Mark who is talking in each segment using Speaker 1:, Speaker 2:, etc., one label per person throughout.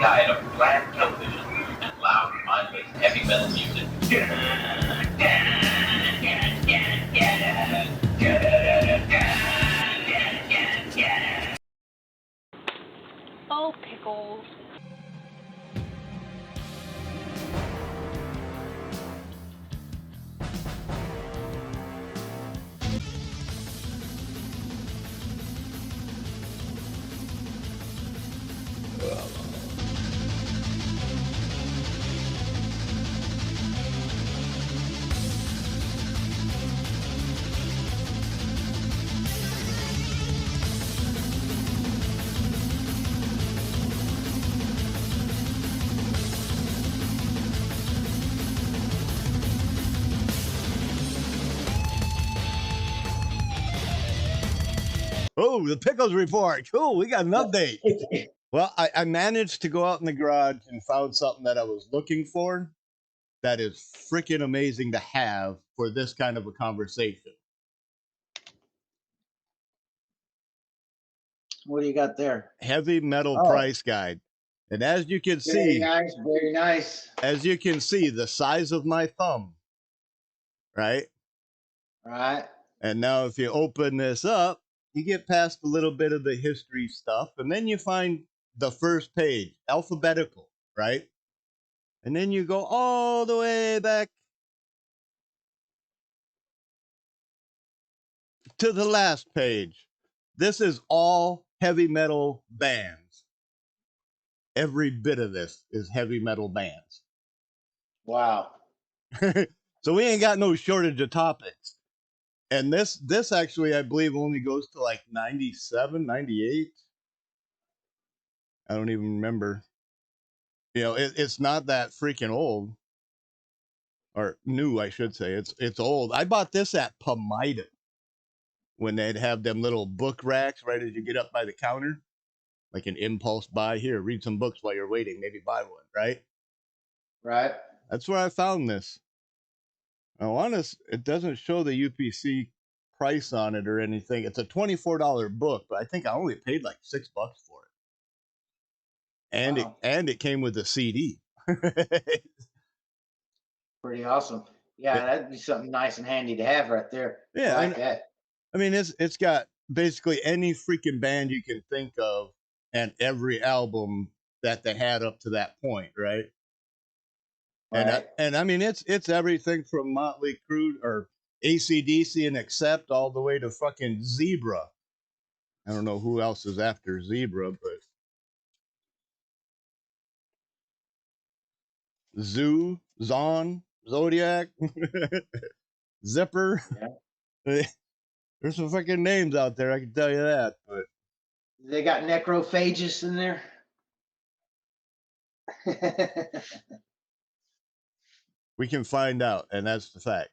Speaker 1: diet of bland television and loud, mindless heavy metal music.
Speaker 2: Oh, pickles.
Speaker 3: Oh, the Pickles Report. Cool, we got an update. Well, I managed to go out in the garage and found something that I was looking for that is freaking amazing to have for this kind of a conversation.
Speaker 4: What do you got there?
Speaker 3: Heavy metal price guide. And as you can see,
Speaker 4: Very nice.
Speaker 3: as you can see, the size of my thumb, right?
Speaker 4: Right.
Speaker 3: And now if you open this up, you get past a little bit of the history stuff, and then you find the first page, alphabetical, right? And then you go all the way back to the last page. This is all heavy metal bands. Every bit of this is heavy metal bands.
Speaker 4: Wow.
Speaker 3: So we ain't got no shortage of topics. And this actually, I believe, only goes to like 97, 98. I don't even remember. You know, it's not that freaking old. Or new, I should say. It's old. I bought this at Pomida when they'd have them little book racks right as you get up by the counter. Like an impulse buy. Here, read some books while you're waiting. Maybe buy one, right?
Speaker 4: Right.
Speaker 3: That's where I found this. It doesn't show the UPC price on it or anything. It's a $24 book, but I think I only paid like $6 for it. And
Speaker 4: Wow.
Speaker 3: it came with a CD.
Speaker 4: Pretty awesome. Yeah, that'd be something nice and handy to have right there.
Speaker 3: Yeah,
Speaker 4: I like that.
Speaker 3: I mean, it's got basically any freaking band you can think of and every album that they had up to that point, right?
Speaker 4: Right.
Speaker 3: And I mean, it's everything from Motley Crue or AC/DC and Accept all the way to fucking Zebra. I don't know who else is after Zebra, but Zoo, Zon, Zodiac, Zipper.
Speaker 4: Yeah.
Speaker 3: There's some fucking names out there, I can tell you that. But
Speaker 4: They got necrophagus in there.
Speaker 3: we can find out, and that's the fact.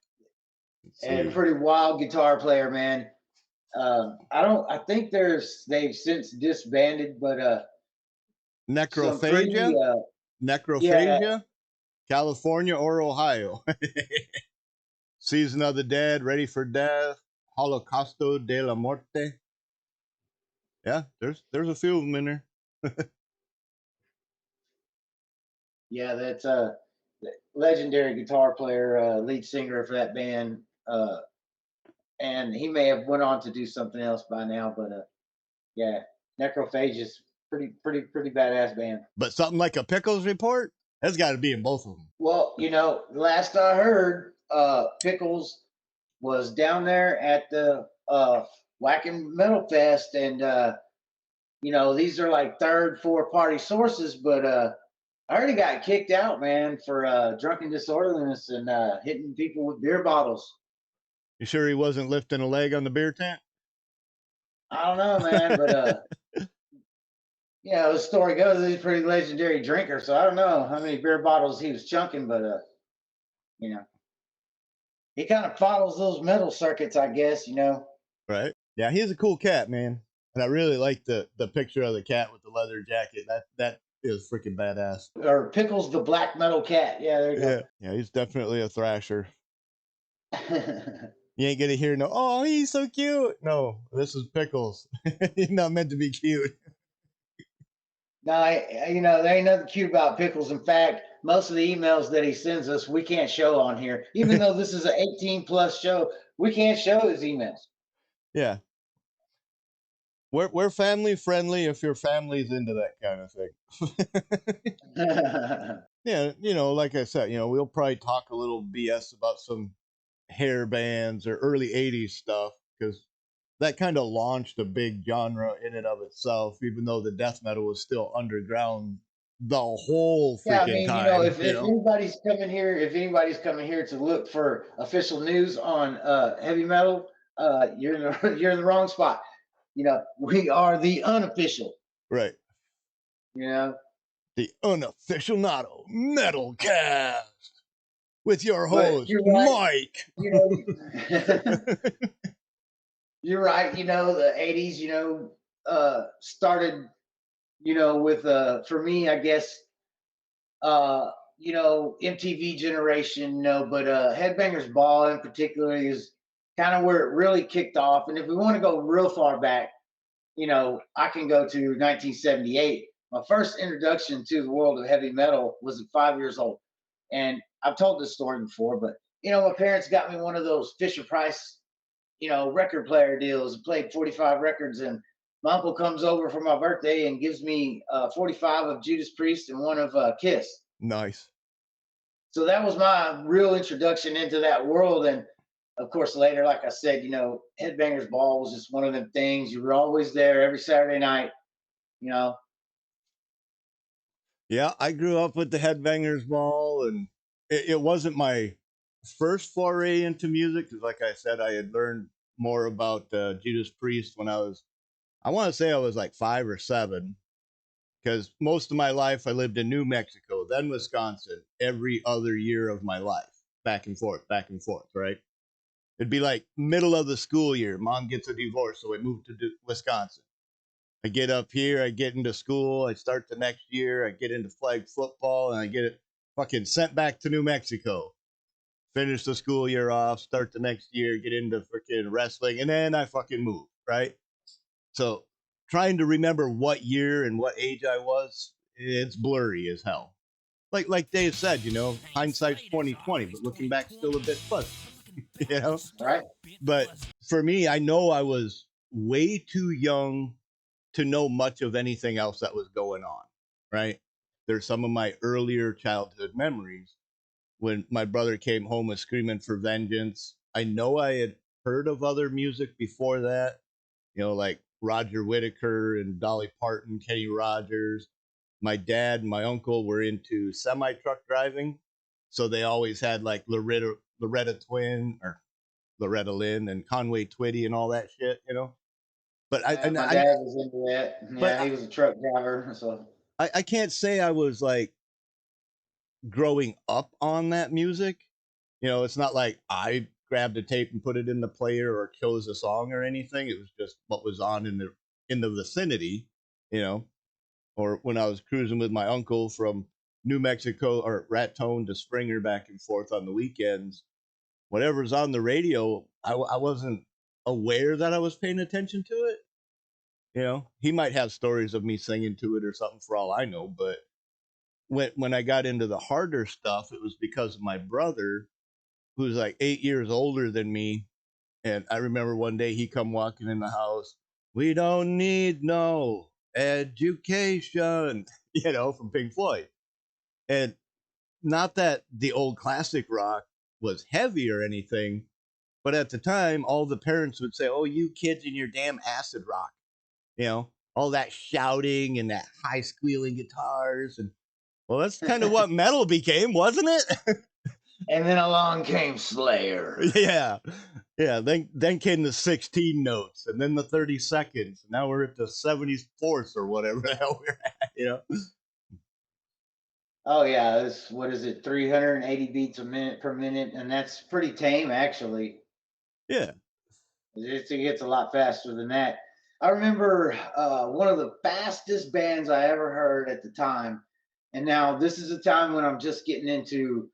Speaker 4: And pretty wild guitar player, man. I think they've since disbanded, but
Speaker 3: Necrophagia? Necrophagia? Yeah. California or Ohio? Season of the Dead, Ready for Death, Holocausto de la Muerte. Yeah, there's a few of them in there.
Speaker 4: Yeah, that's a legendary guitar player, lead singer for that band. And he may have went on to do something else by now, but yeah, Necrophagus, pretty badass band.
Speaker 3: But something like a Pickles Report, that's got to be in both of them.
Speaker 4: Well, last I heard, Pickles was down there at the Whacking Metal Fest, and these are like third, fourth party sources, but I already got kicked out, man, for drunken disorderliness and hitting people with beer bottles.
Speaker 3: You sure he wasn't lifting a leg on the beer tent?
Speaker 4: I don't know, man, but the story goes he's a pretty legendary drinker, so I don't know how many beer bottles he was chunking, but he kind of follows those metal circuits, I guess,
Speaker 3: Right. Yeah, he's a cool cat, man. And I really like the picture of the cat with the leather jacket. That is freaking badass.
Speaker 4: Or Pickles the Black Metal Cat. Yeah, there you go.
Speaker 3: Yeah, he's definitely a thrasher. You ain't gonna hear oh, he's so cute. No, this is Pickles. He's not meant to be cute.
Speaker 4: No, there ain't nothing cute about Pickles. In fact, most of the emails that he sends us, we can't show on here. Even though this is an 18 plus show, we can't show his emails.
Speaker 3: Yeah. We're family friendly if your family's into that kind of thing. Yeah, like I said, we'll probably talk a little BS about some hair bands or early 80s stuff because that kind of launched a big genre in and of itself, even though the death metal was still underground the whole
Speaker 4: Yeah, I
Speaker 3: freaking
Speaker 4: mean,
Speaker 3: time,
Speaker 4: if anybody's coming here to look for official news on heavy metal, you're in the you're in the wrong spot. We are the unofficial.
Speaker 3: Right. The unofficial Metalcast with your
Speaker 4: But
Speaker 3: host,
Speaker 4: you're right.
Speaker 3: Mike.
Speaker 4: You're right. The 80s, started, with, for me, I guess, MTV generation, but Headbangers Ball in particular is kind of where it really kicked off. And if we want to go real far back, I can go to 1978. My first introduction to the world of heavy metal was at 5 years old. And I've told this story before, but, my parents got me one of those Fisher Price, record player deals, played 45 records. And my uncle comes over for my birthday and gives me 45 of Judas Priest and one of Kiss.
Speaker 3: Nice.
Speaker 4: So that was my real introduction into that world. And of course, later, like I said, Headbangers Ball was just one of them things. You were always there every Saturday night,
Speaker 3: Yeah, I grew up with the Headbangers Ball, and it wasn't my first foray into music because, like I said, I had learned more about Judas Priest when I want to say I was like 5 or 7, because most of my life I lived in New Mexico, then Wisconsin, every other year of my life, back and forth, right? It'd be like middle of the school year. Mom gets a divorce, so I moved to Wisconsin. I get up here, I get into school, I start the next year, I get into flag football, and I get it fucking sent back to New Mexico. Finish the school year off, start the next year, get into freaking wrestling, and then I fucking move, right? So trying to remember what year and what age I was, it's blurry as hell. Like Dave said, hindsight's 2020, but looking back, still a bit fuzzy.
Speaker 4: Right.
Speaker 3: But for me, I know I was way too young to know much of anything else that was going on, right? There's some of my earlier childhood memories when my brother came home with Screaming for Vengeance. I know I had heard of other music before that, like Roger Whittaker and Dolly Parton, Kenny Rogers. My dad and my uncle were into semi truck driving, so they always had like Loretta Twin or Loretta Lynn and Conway Twitty and all that shit, But
Speaker 4: my dad was into that. Yeah, he was a truck driver, so
Speaker 3: I can't say I was like growing up on that music. It's not like I grabbed a tape and put it in the player or chose a song or anything. It was just what was on in the vicinity, Or when I was cruising with my uncle from New Mexico or Raton to Springer back and forth on the weekends, whatever's on the radio, I wasn't aware that I was paying attention to it. He might have stories of me singing to it or something for all I know. But when I got into the harder stuff, it was because of my brother, who's like 8 years older than me. And I remember one day he come walking in the house. We don't need no education, from Pink Floyd. And not that the old classic rock was heavy or anything, but at the time, all the parents would say, "Oh, you kids and your damn acid rock." All that shouting and that high squealing guitars. And well, that's kind of what metal became, wasn't it?
Speaker 4: And then along came Slayer.
Speaker 3: Yeah. Then came the 16 notes and then the 30 seconds. Now we're at the 74th or whatever the hell we're at,
Speaker 4: Oh yeah, what is it, 380 beats a minute per minute, and that's pretty tame actually.
Speaker 3: Yeah.
Speaker 4: It gets a lot faster than that. I remember one of the fastest bands I ever heard at the time, and now this is a time when I'm just getting into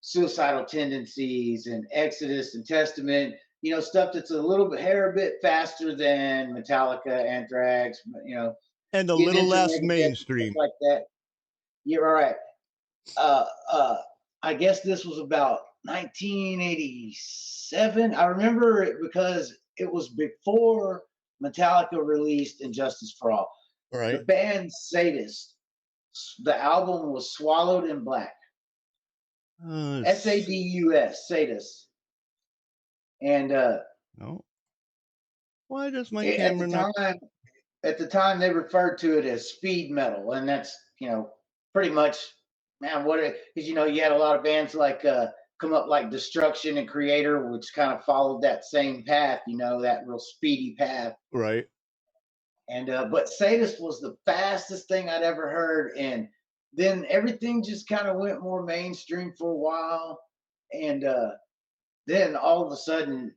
Speaker 4: suicidal tendencies and Exodus and Testament, stuff that's a little bit faster than Metallica, Anthrax,
Speaker 3: And a
Speaker 4: getting
Speaker 3: little
Speaker 4: into
Speaker 3: less
Speaker 4: Megadeth and stuff
Speaker 3: mainstream.
Speaker 4: like that. You're right. I guess this was about 1987. I remember it because it was before Metallica released Injustice for All. The
Speaker 3: Right.
Speaker 4: band Sadist, the album was Swallowed in Black. Sadus, Sadist. And
Speaker 3: No. Why does my
Speaker 4: at
Speaker 3: camera
Speaker 4: the
Speaker 3: not?
Speaker 4: time, they referred to it as speed metal, and that's pretty much, man, what it, because you had a lot of bands like come up like Destruction and Creator, which kind of followed that same path, that real speedy path.
Speaker 3: Right.
Speaker 4: And but Sadist was the fastest thing I'd ever heard, and then everything just kind of went more mainstream for a while, and then all of a sudden,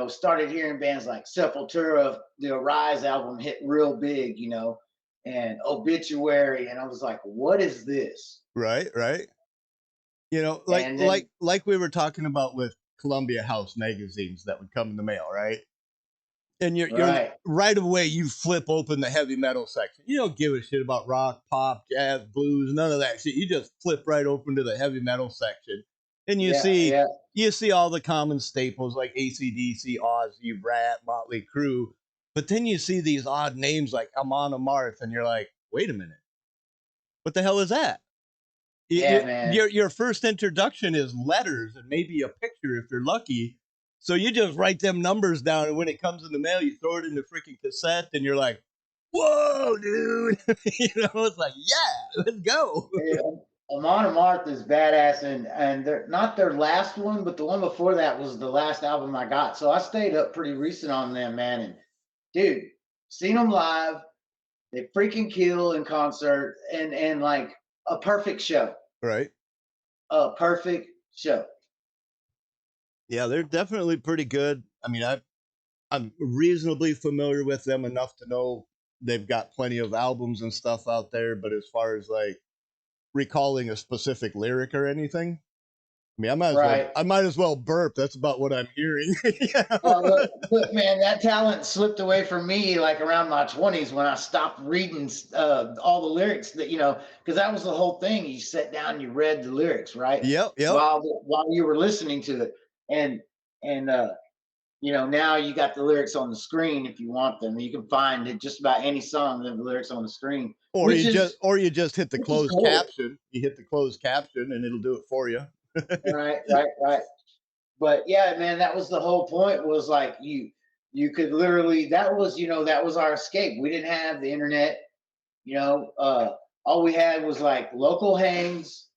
Speaker 4: started hearing bands like Sepultura. The Arise album hit real big, and Obituary, and I was like, "What is this?"
Speaker 3: Right. Right.
Speaker 4: And then,
Speaker 3: like we were talking about with Columbia House magazines that would come in the mail, right? And you're
Speaker 4: right,
Speaker 3: right away you flip open the heavy metal section. You don't give a shit about rock, pop, jazz, blues, none of that shit. You just flip right open to the heavy metal section, and you
Speaker 4: yeah,
Speaker 3: see
Speaker 4: yeah,
Speaker 3: all the common staples like AC/DC, Ozzy, Rat, Motley Crue. But then you see these odd names like Amon Amarth, and you're like, wait a minute, what the hell is that?
Speaker 4: yeah, man.
Speaker 3: Your first introduction is letters and maybe a picture if you're lucky. So you just write them numbers down, and when it comes in the mail, you throw it in the freaking cassette, and you're like, "Whoa, dude!" It's like, "Yeah, let's go."
Speaker 4: Hey, Amon Amarth is badass, and they're not their last one, but the one before that was the last album I got. So I stayed up pretty recent on them, man. And dude, seen them live. They freaking kill in concert, and like a perfect show.
Speaker 3: Right?
Speaker 4: A perfect show.
Speaker 3: Yeah, they're definitely pretty good. I mean, I'm reasonably familiar with them enough to know they've got plenty of albums and stuff out there. But as far as like recalling a specific lyric or anything, I mean,
Speaker 4: Right.
Speaker 3: I might as well burp. That's about what I'm hearing.
Speaker 4: Look, man, that talent slipped away from me like around my 20s when I stopped reading all the lyrics because that was the whole thing. You sat down, you read the lyrics, right?
Speaker 3: Yep.
Speaker 4: While you were listening to it, and now you got the lyrics on the screen if you want them. You can find it just about any song, the lyrics on the screen,
Speaker 3: Or
Speaker 4: which
Speaker 3: you
Speaker 4: is
Speaker 3: just hit the
Speaker 4: which is
Speaker 3: closed
Speaker 4: cool.
Speaker 3: caption. You hit the closed caption, and it'll do it for you.
Speaker 4: Right. But yeah, man, that was the whole point. Was like you could literally, that was our escape. We didn't have the internet. All we had was like local hangs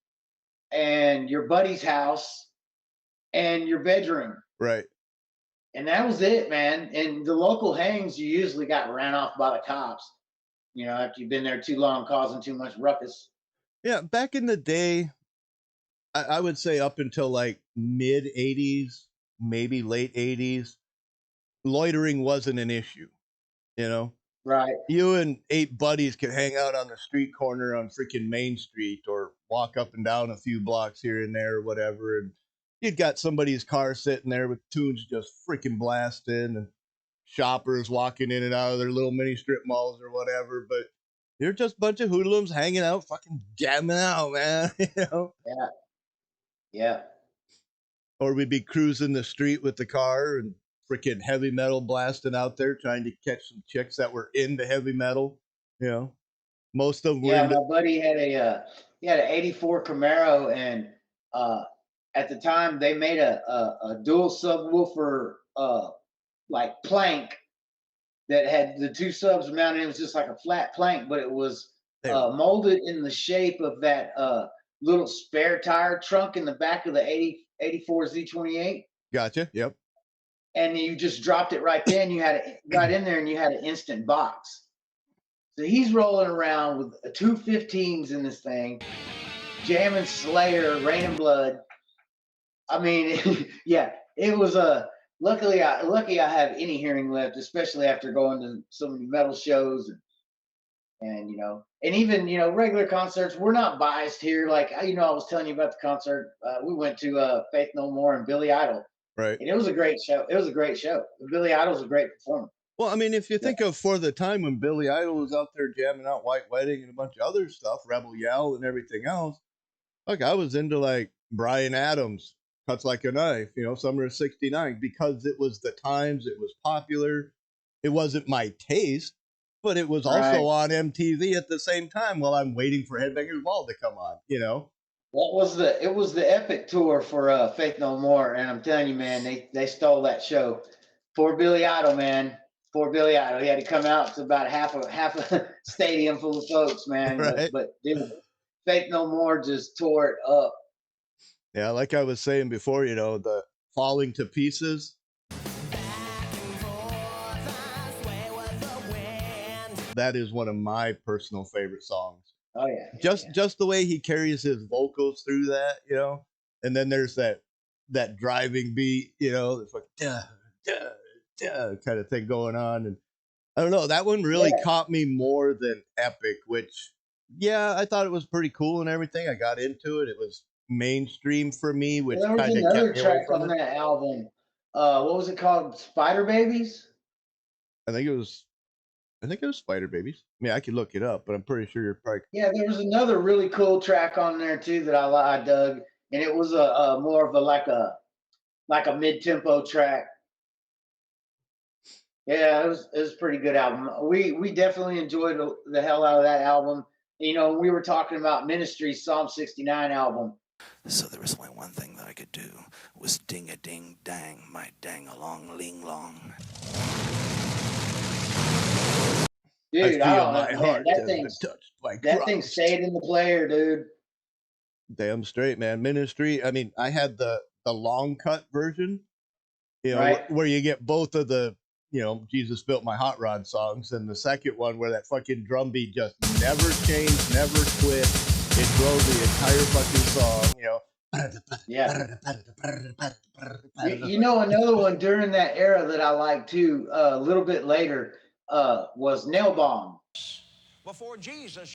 Speaker 4: and your buddy's house and your bedroom.
Speaker 3: Right.
Speaker 4: And that was it, man. And the local hangs, you usually got ran off by the cops, after you've been there too long, causing too much ruckus.
Speaker 3: Yeah. Back in the day, I would say up until like mid 80s, maybe late 80s, loitering wasn't an issue. You know,
Speaker 4: Right.
Speaker 3: you and 8 buddies could hang out on the street corner on freaking Main Street or walk up and down a few blocks here and there or whatever. And you'd got somebody's car sitting there with tunes just freaking blasting and shoppers walking in and out of their little mini strip malls or whatever. But they're just a bunch of hoodlums hanging out, fucking jamming out, man.
Speaker 4: Yeah. Yeah.
Speaker 3: Or we'd be cruising the street with the car and freaking heavy metal blasting out there trying to catch some chicks that were into heavy metal. You know, most of them were
Speaker 4: Yeah,
Speaker 3: into.
Speaker 4: my buddy had an '84 Camaro, and at the time they made a dual subwoofer like plank that had the two subs mounted. It was just like a flat plank, but it was molded in the shape of that little spare tire trunk in the back of the '84 Z28.
Speaker 3: Gotcha. Yep.
Speaker 4: And you just dropped it right there, and you had it right in there, and you had an instant box. So he's rolling around with 215s in this thing, jamming Slayer, Rain and Blood. I mean, yeah, it was lucky I have any hearing left, especially after going to so many metal shows and and even regular concerts. We're not biased here. Like I was telling you about the concert we went to, Faith No More and Billy Idol.
Speaker 3: Right.
Speaker 4: And it was a great show. Billy Idol's a great performer.
Speaker 3: Well, I mean, if you think of for the time when Billy Idol was out there jamming out White Wedding and a bunch of other stuff, Rebel Yell and everything else, like I was into like Brian Adams, Cuts Like a Knife, Summer of '69, because it was the times, it was popular. It wasn't my taste, but it was also
Speaker 4: Right.
Speaker 3: on MTV at the same time while I'm waiting for Headbangers Ball to come on.
Speaker 4: It was the epic tour for Faith No More, and I'm telling you, man, they stole that show. Poor Billy Idol, man. Poor Billy Idol. He had to come out to about half a stadium full of folks, man.
Speaker 3: Right.
Speaker 4: But dude, Faith No More just tore it up.
Speaker 3: Yeah, like I was saying before, the Falling to Pieces. That is one of my personal favorite songs.
Speaker 4: Oh yeah.
Speaker 3: Just the way he carries his vocals through that, and then there's that driving beat, it's like duh, duh, duh, kind of thing going on, and I don't know, that one really caught me more than Epic, which I thought it was pretty cool and everything. I got into it. It was mainstream for me, which
Speaker 4: There was
Speaker 3: kind of
Speaker 4: another
Speaker 3: kept me away
Speaker 4: track
Speaker 3: from
Speaker 4: on
Speaker 3: it.
Speaker 4: that album. What was it called? Spider Babies?
Speaker 3: I think it was Spider Babies. I mean, I could look it up, but I'm pretty sure you're probably.
Speaker 4: Yeah, there was another really cool track on there too that I dug, and it was a more of a like a mid tempo track. Yeah, it was a pretty good album. We definitely enjoyed the hell out of that album. We were talking about Ministry's Psalm 69 album.
Speaker 5: So there was only one thing that I could do, was ding a ding dang, my dang along ling long.
Speaker 4: Dude,
Speaker 3: I
Speaker 4: don't
Speaker 3: feel
Speaker 4: know,
Speaker 3: my
Speaker 4: man,
Speaker 3: heart
Speaker 4: that
Speaker 3: has
Speaker 4: thing
Speaker 3: been touched by
Speaker 4: that thing
Speaker 3: Christ.
Speaker 4: stayed in the player, dude.
Speaker 3: Damn straight, man. Ministry. I mean, I had the long cut version,
Speaker 4: Right.
Speaker 3: where you get both of the, Jesus Built My Hot Rod songs, and the second one where that fucking drum beat just never changed, never quit. It drove the entire fucking song,
Speaker 4: Yeah. Another one during that era that I liked too, a little bit later, was Nail Bomb.
Speaker 5: Before Jesus.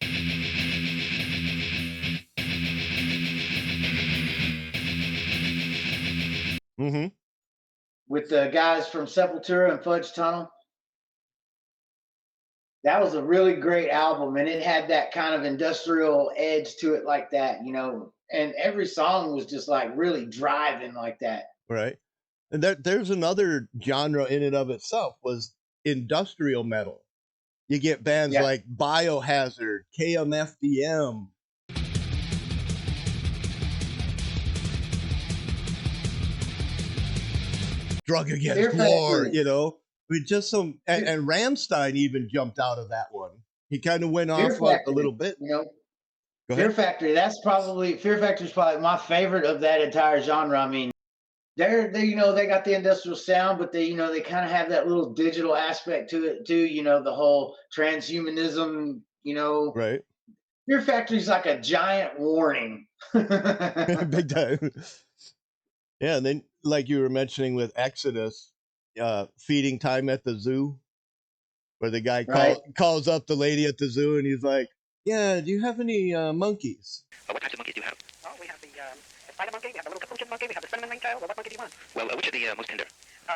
Speaker 3: Mm-hmm.
Speaker 4: With the guys from Sepultura and Fudge Tunnel. That was a really great album, and it had that kind of industrial edge to it like that, and every song was just like really driving like that.
Speaker 3: Right. And there's another genre in and of itself, was industrial metal. You get bands like Biohazard, KMFDM. Drug Against War, with just some, and Rammstein even jumped out of that one. He kind of went off a little bit.
Speaker 4: Fear Factory. Fear Factory is probably my favorite of that entire genre. I mean, they got the industrial sound, but they kind of have that little digital aspect to it too. The whole transhumanism.
Speaker 3: Right.
Speaker 4: Fear Factory is like a giant warning.
Speaker 3: Big time. Yeah, and then like you were mentioning with Exodus, Feeding Time at the Zoo, where the guy calls up the lady at the zoo and he's like, "Yeah, do you have any monkeys?"
Speaker 6: What types of monkeys do you have?
Speaker 7: Oh, we have the spider monkey, we have the little capuchin monkey, we have the cinnamon ringtail. Well, what monkey do you want?
Speaker 6: Well, which are the most tender?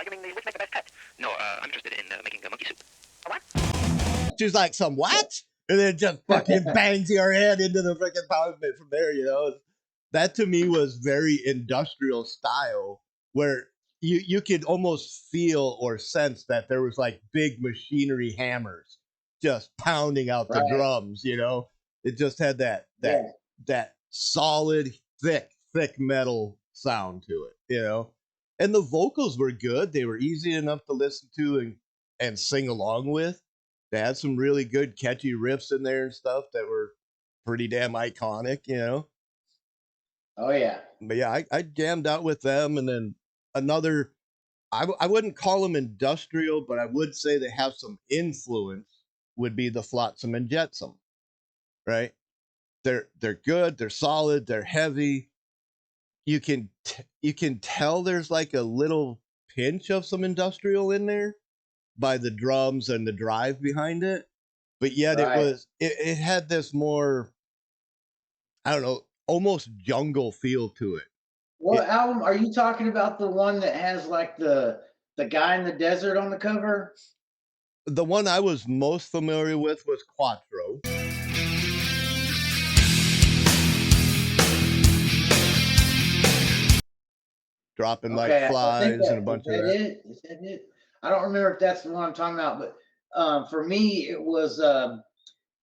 Speaker 7: You mean which make the best pet?
Speaker 6: No, I'm interested in making a monkey soup.
Speaker 7: A what?
Speaker 3: She's like, "Some what?" And then just fucking bangs your head into the freaking pavement from there, That to me was very industrial style, where you could almost feel or sense that there was like big machinery hammers just pounding out the drums, It just had that solid, thick metal sound to it, And the vocals were good. They were easy enough to listen to and sing along with. They had some really good catchy riffs in there and stuff that were pretty damn iconic,
Speaker 4: Oh yeah.
Speaker 3: But yeah, I jammed out with them, and then another. I wouldn't call them industrial, but I would say they have some influence. Would be the Flotsam and Jetsam, right? They're good. They're solid. They're heavy. You can tell there's like a little pinch of some industrial in there by the drums and the drive behind it, but yet it had this more, I don't know, almost jungle feel to it.
Speaker 4: What album are you talking about? The one that has like the guy in the desert on the cover?
Speaker 3: The one I was most familiar with was Quattro. Dropping like
Speaker 4: Okay, I think
Speaker 3: flies and a
Speaker 4: is
Speaker 3: bunch of
Speaker 4: that
Speaker 3: that.
Speaker 4: it? Is that it? I don't remember if that's the one I'm talking about, but for me, it was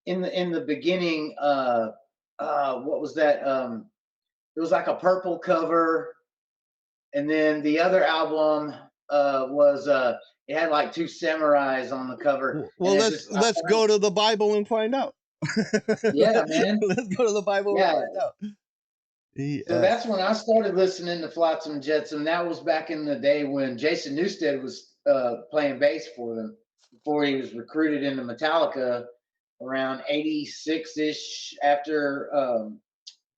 Speaker 4: in the beginning. What was that? It was like a purple cover, and then the other album was it had like two samurais on the cover, and
Speaker 3: Well,
Speaker 4: it
Speaker 3: let's
Speaker 4: just
Speaker 3: let's go to the Bible and find out.
Speaker 4: yeah, man,
Speaker 3: Let's go to the Bible and
Speaker 4: yeah.
Speaker 3: find out.
Speaker 4: So
Speaker 3: Yes.
Speaker 4: that's when I started listening to Flotsam and Jetsam. That was back in the day when Jason Newsted was playing bass for them before he was recruited into Metallica around 86 ish after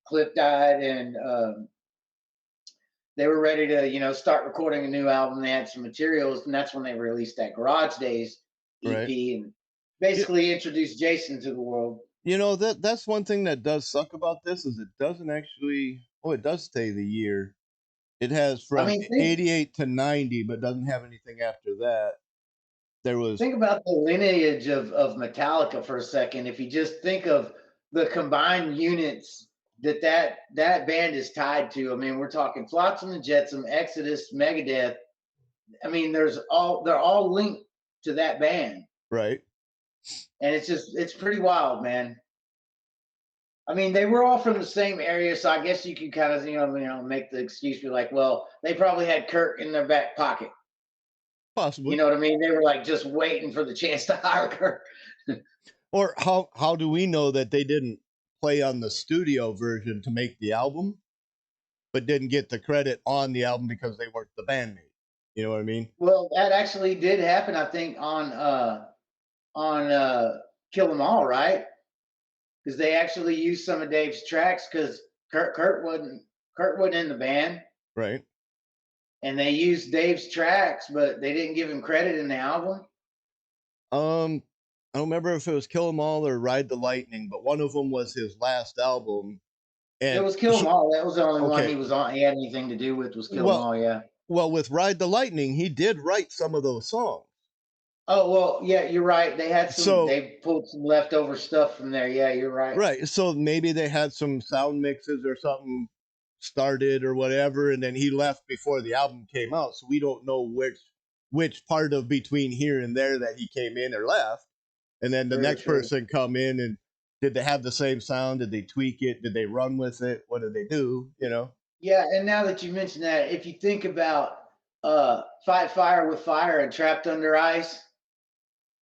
Speaker 4: Cliff died, and they were ready to, start recording a new album. They had some materials, and that's when they released that Garage Days EP
Speaker 3: Right.
Speaker 4: and basically introduced Jason to the world.
Speaker 3: That's one thing that does suck about this is it doesn't actually. Oh, it does say the year. It has
Speaker 4: I
Speaker 3: from
Speaker 4: mean,
Speaker 3: 88 to 90, but doesn't have anything after that. There was
Speaker 4: think about the lineage of Metallica for a second. If you just think of the combined units that band is tied to, I mean, we're talking Flotsam and Jetsam, Exodus, Megadeth. I mean, they're all linked to that band,
Speaker 3: right.
Speaker 4: and it's pretty wild, man. I mean, they were all from the same area, so I guess you could kind of make the excuse, be like, well, they probably had Kurt in their back pocket.
Speaker 3: Possibly.
Speaker 4: You know what I mean? They were like just waiting for the chance to hire Kurt.
Speaker 3: Or how do we know that they didn't play on the studio version to make the album, but didn't get the credit on the album because they weren't the bandmate? You know what I mean?
Speaker 4: Well, that actually did happen, I think, on Kill 'Em All, right? Because they actually used some of Dave's tracks because Kurt wasn't in the band,
Speaker 3: Right.
Speaker 4: and they used Dave's tracks, but they didn't give him credit in the album.
Speaker 3: I don't remember if it was Kill 'Em All or Ride the Lightning, but one of them was his last album.
Speaker 4: It
Speaker 3: And
Speaker 4: was Kill 'Em All. That was the only one
Speaker 3: okay.
Speaker 4: he was on. He had anything to do with was Kill 'Em All. Yeah.
Speaker 3: Well, with Ride the Lightning, he did write some of those songs.
Speaker 4: Oh well, yeah, you're right. They had some.
Speaker 3: So
Speaker 4: They pulled some leftover stuff from there. Yeah, you're right.
Speaker 3: right. So maybe they had some sound mixes or something started or whatever, and then he left before the album came out. So we don't know which part of between here and there that he came in or left. And then the next person come in, and did they have the same sound? Did they tweak it? Did they run with it? What did they do?
Speaker 4: Yeah, and now that you mentioned that, if you think about Fight Fire with Fire and Trapped Under Ice,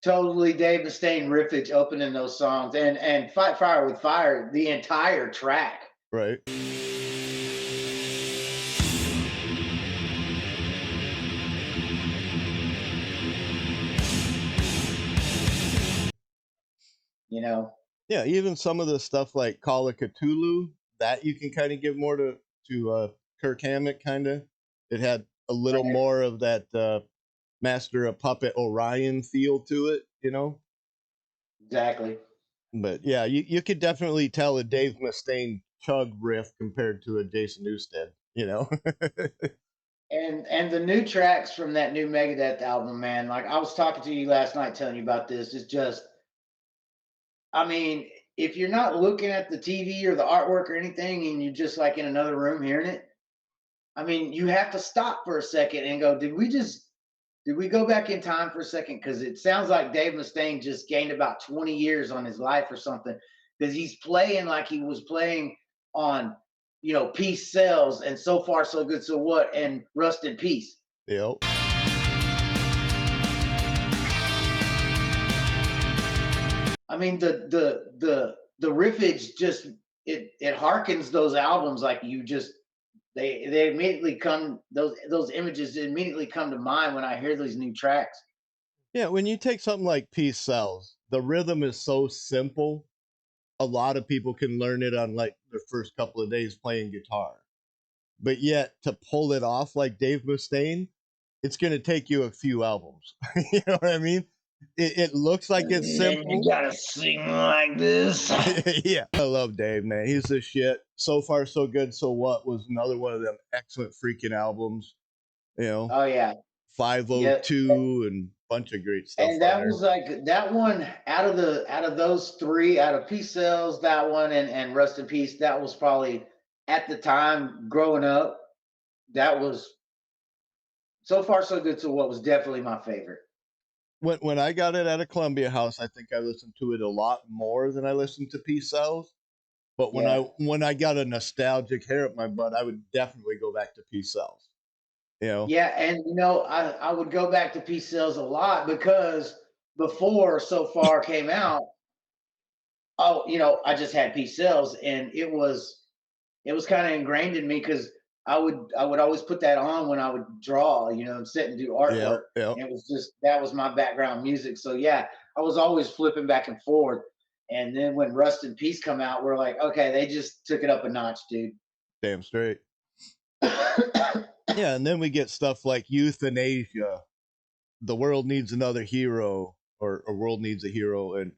Speaker 4: totally Dave Mustaine riffage opening those songs, and Fight Fire with Fire, the entire track.
Speaker 3: Right.
Speaker 4: Yeah,
Speaker 3: even some of the stuff like Call of Cthulhu, that you can kind of give more to Kirk Hammett, kind of. It had a little more of that Master of Puppet Orion feel to it,
Speaker 4: Exactly.
Speaker 3: But yeah, you could definitely tell a Dave Mustaine chug riff compared to a Jason Newsted,
Speaker 4: And the new tracks from that new Megadeth album, man, like I was talking to you last night telling you about this, it's just, I mean, if you're not looking at the TV or the artwork or anything and you're just like in another room hearing it, I mean, you have to stop for a second and go, did we go back in time for a second? Because it sounds like Dave Mustaine just gained about 20 years on his life or something, because he's playing like he was playing on, Peace Sells and So Far So Good So What and Rust in Peace.
Speaker 3: Yep.
Speaker 4: I mean, the riffage just it harkens those albums like you just they immediately come, those images immediately come to mind when I hear these new tracks.
Speaker 3: Yeah, when you take something like Peace Sells, the rhythm is so simple. A lot of people can learn it on like the first couple of days playing guitar. But yet to pull it off like Dave Mustaine, it's going to take you a few albums. You know what I mean? It looks like it's simple.
Speaker 4: You gotta sing like this.
Speaker 3: Yeah, I love Dave, man. He's the shit. So Far So Good So What was another one of them excellent freaking albums.
Speaker 4: Oh yeah.
Speaker 3: 502 and bunch of great stuff
Speaker 4: And
Speaker 3: on
Speaker 4: that
Speaker 3: there.
Speaker 4: was like that one out of those three, out of Peace Cells, that one and Rust in Peace, that was probably at the time growing up, that was so far so good. So what was definitely my favorite.
Speaker 3: When I got it at a Columbia House, I think I listened to it a lot more than I listened to Peace Cells. But when I got a nostalgic hair up my butt, I would definitely go back to Peace Cells. You know?
Speaker 4: Yeah, and I would go back to Peace Cells a lot because before So Far came out, I just had Peace Cells, and it was kind of ingrained in me because I would always put that on when I would draw, and sit and do artwork.
Speaker 3: Yep.
Speaker 4: And it was just that was my background music. So yeah, I was always flipping back and forth. And then when Rust in Peace come out, we're like, okay, they just took it up a notch, dude.
Speaker 3: Damn straight. Yeah, and then we get stuff like Euthanasia, The World Needs Another Hero, or World Needs a Hero, and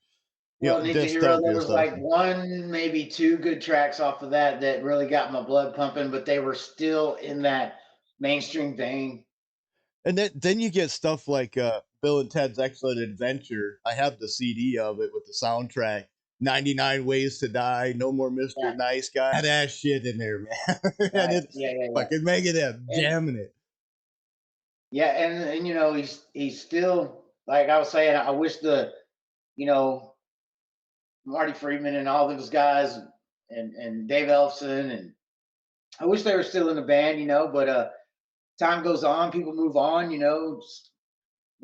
Speaker 4: Well, Needs a Hero, there was
Speaker 3: stuff.
Speaker 4: like one, maybe two good tracks off of that really got my blood pumping, but they were still in that mainstream vein.
Speaker 3: And then you get stuff like Bill and Ted's Excellent Adventure. I have the CD of it with the soundtrack. 99 Ways to Die, No More Mr. Nice Guy. That shit in there, man. And it's fucking Megadeth jamming it.
Speaker 4: Yeah, and he's still, like I was saying, I wish Marty Friedman and all those guys and Dave Ellefson, and I wish they were still in the band, but time goes on, people move on, you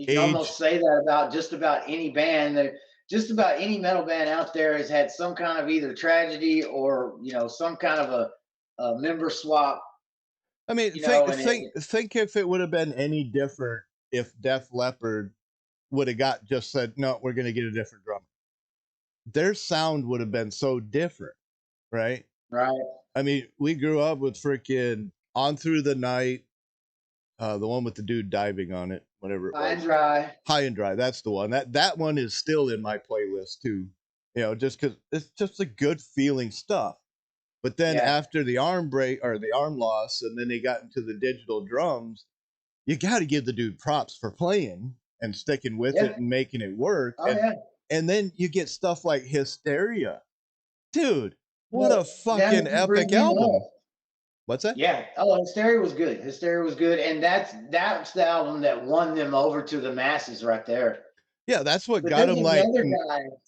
Speaker 4: can almost say that about just about any band. Just about any metal band out there has had some kind of either tragedy or some kind of a member swap.
Speaker 3: I mean, think if it would have been any different if Def Leppard would have just said, no, we're going to get a different drummer. Their sound would have been so different, right?
Speaker 4: Right.
Speaker 3: I mean, we grew up with freaking On Through the Night, the one with the dude diving on it, whatever it was. High and Dry. That's the one. That one is still in my playlist too. Just because it's just a good feeling stuff. But then after the arm break or the arm loss, and then they got into the digital drums, you got to give the dude props for playing and sticking with it and making it work. And then you get stuff like Hysteria. Dude, what a fucking epic album. What's that?
Speaker 4: Yeah. Oh, Hysteria was good. And that's the album that won them over to the masses right there.
Speaker 3: Yeah, that's what got him like